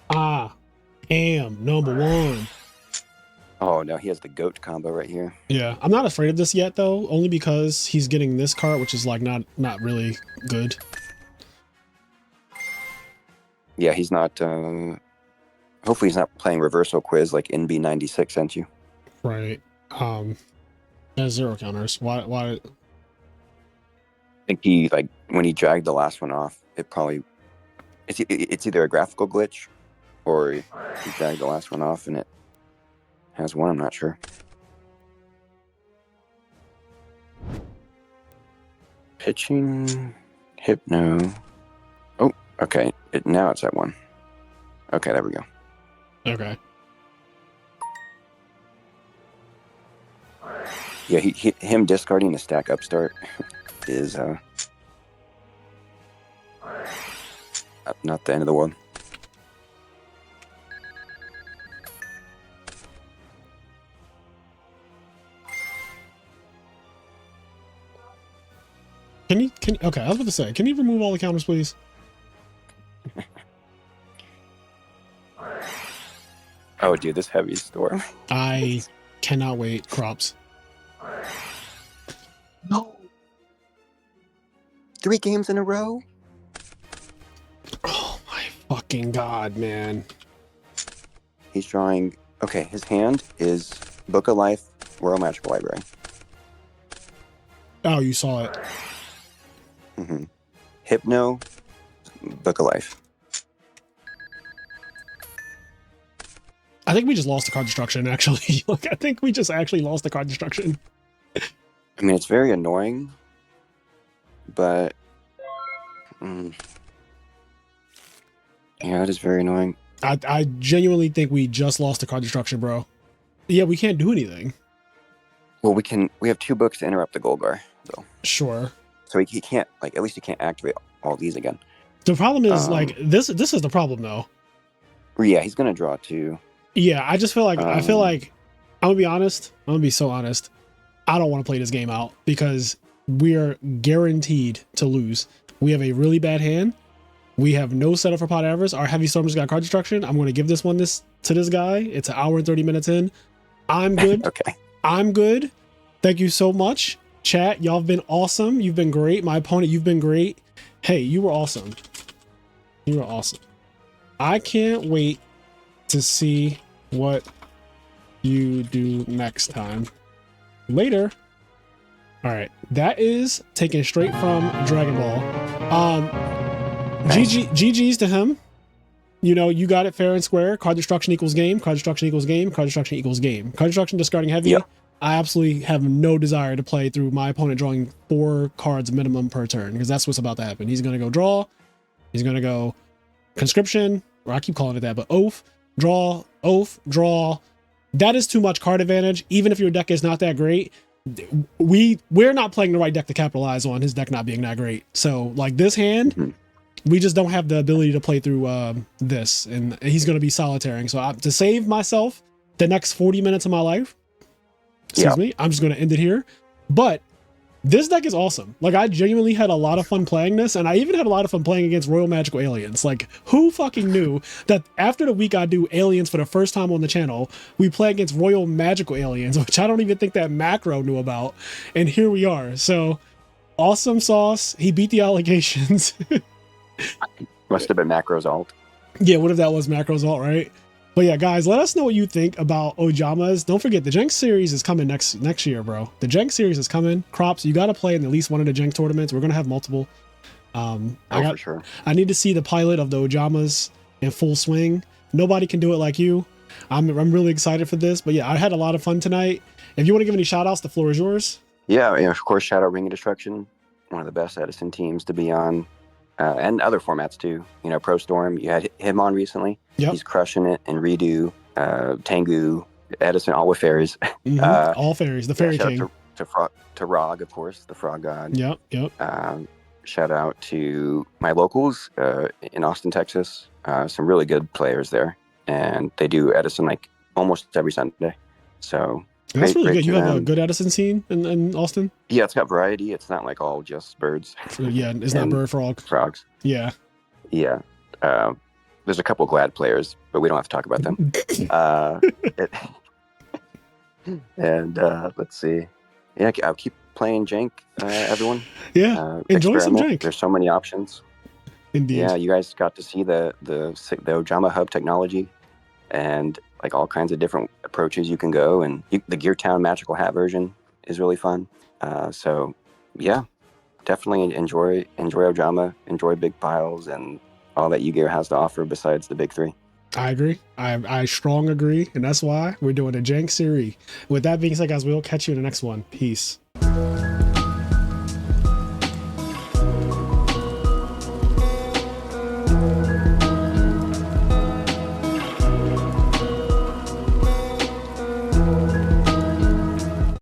I am number one. Oh, no, he has the goat combo right here. Yeah, I'm not afraid of this yet, though, only because he's getting this card, which is like not really good. Yeah, he's not Hopefully he's not playing reversal quiz like NB96 sent you. Right. There's 0 counters. Why? I think he, like, when he dragged the last one off, it's either a graphical glitch or he dragged the last one off and it has one. I'm not sure. Pitching, Hypno. Oh, okay. Now it's at 1. Okay, there we go. Okay. Yeah, him discarding the stack upstart is not the end of the world. Okay, I was about to say, can you remove all the counters, please? Oh, dude, this heavy storm. I cannot wait, Crops. No. 3 games in a row? Oh my fucking god, man. He's drawing... Okay, his hand is Book of Life, Royal Magical Library. Oh, you saw it. Mm-hmm. Hypno, Book of Life. I think we just lost the card destruction, actually. Like, I think we just actually lost the card destruction. I mean, it's very annoying, but... Yeah, it is very annoying. I genuinely think we just lost the card destruction, bro. Yeah, we can't do anything. Well, we have 2 books to interrupt the gold bar, though. Sure. So he can't, like, at least he can't activate all these again. The problem is, like, this is the problem, though. Yeah, he's gonna draw 2. Yeah, I just feel like, I'm gonna be honest. I'm gonna be so honest. I don't want to play this game out because we're guaranteed to lose. We have a really bad hand. We have no setup for pot average. Our heavy storm just got card destruction. I'm going to give this one to this guy. It's an hour and 30 minutes in. I'm good. Okay. I'm good. Thank you so much. Chat, y'all have been awesome. You've been great. My opponent, you've been great. Hey, you were awesome. You were awesome. I can't wait to see what you do next time. Later. All right. That is taken straight from Dragon Ball. GG's to him. You know, you got it fair and square. Card destruction equals game. Card destruction equals game. Card destruction equals game. Card destruction discarding heavy. Yep. I absolutely have no desire to play through my opponent drawing 4 cards minimum per turn because that's what's about to happen. He's going to go draw. He's going to go conscription, or I keep calling it that, but oath, draw, draw. That is too much card advantage. Even if your deck is not that great, we're not playing the right deck to capitalize on his deck not being that great. So like this hand, we just don't have the ability to play through this, and he's going to be solitaring. So to save myself the next 40 minutes of my life, excuse me, I'm just going to end it here. But this deck is awesome. Like, I genuinely had a lot of fun playing this, and I even had a lot of fun playing against Royal Magical Aliens. Like, who fucking knew that after the week I do Aliens for the first time on the channel, we play against Royal Magical Aliens, which I don't even think that Macro knew about, and here we are. So, awesome sauce. He beat the allegations. Must have been Macro's alt. Yeah, what if that was Macro's alt, right? But yeah, guys, let us know what you think about Ojamas. Don't forget, the Jank series is coming next year, bro. The Jank series is coming. Crops, you got to play in at least one of the Jank tournaments. We're going to have multiple. For sure. I need to see the pilot of the Ojamas in full swing. Nobody can do it like you. I'm really excited for this. But yeah, I had a lot of fun tonight. If you want to give any shout outs, the floor is yours. Yeah, of course, shout out Ring of Destruction, one of the best Edison teams to be on. And other formats too. You know, Pro Storm, you had him on recently. Yep. He's crushing it. And Redo, Tengu, Edison, all with fairies. All fairies, the Fairy King. To Rog, of course, the Frog God. Yep. Shout out to my locals in Austin, Texas. Some really good players there. And they do Edison like almost every Sunday. So that's really good. You have a good Edison scene in Austin? Yeah, it's got variety. It's not like all just birds. Yeah, it's not bird frogs. Yeah. Yeah. There's a couple Glad players, but we don't have to talk about them. Let's see. Yeah, I'll keep playing Jank, everyone. Yeah, enjoy some Jank. There's so many options. Indeed. Yeah, you guys got to see the Ojama Hub technology. and like all kinds of different approaches you can go. And the Gear Town Magical Hat version is really fun. So yeah, definitely enjoy Ojama, enjoy big piles and all that Yu-Gi-Oh has to offer besides the big three. I agree. I strong agree, and that's why we're doing a Jank series. With that being said, guys, we'll catch you in the next one. Peace.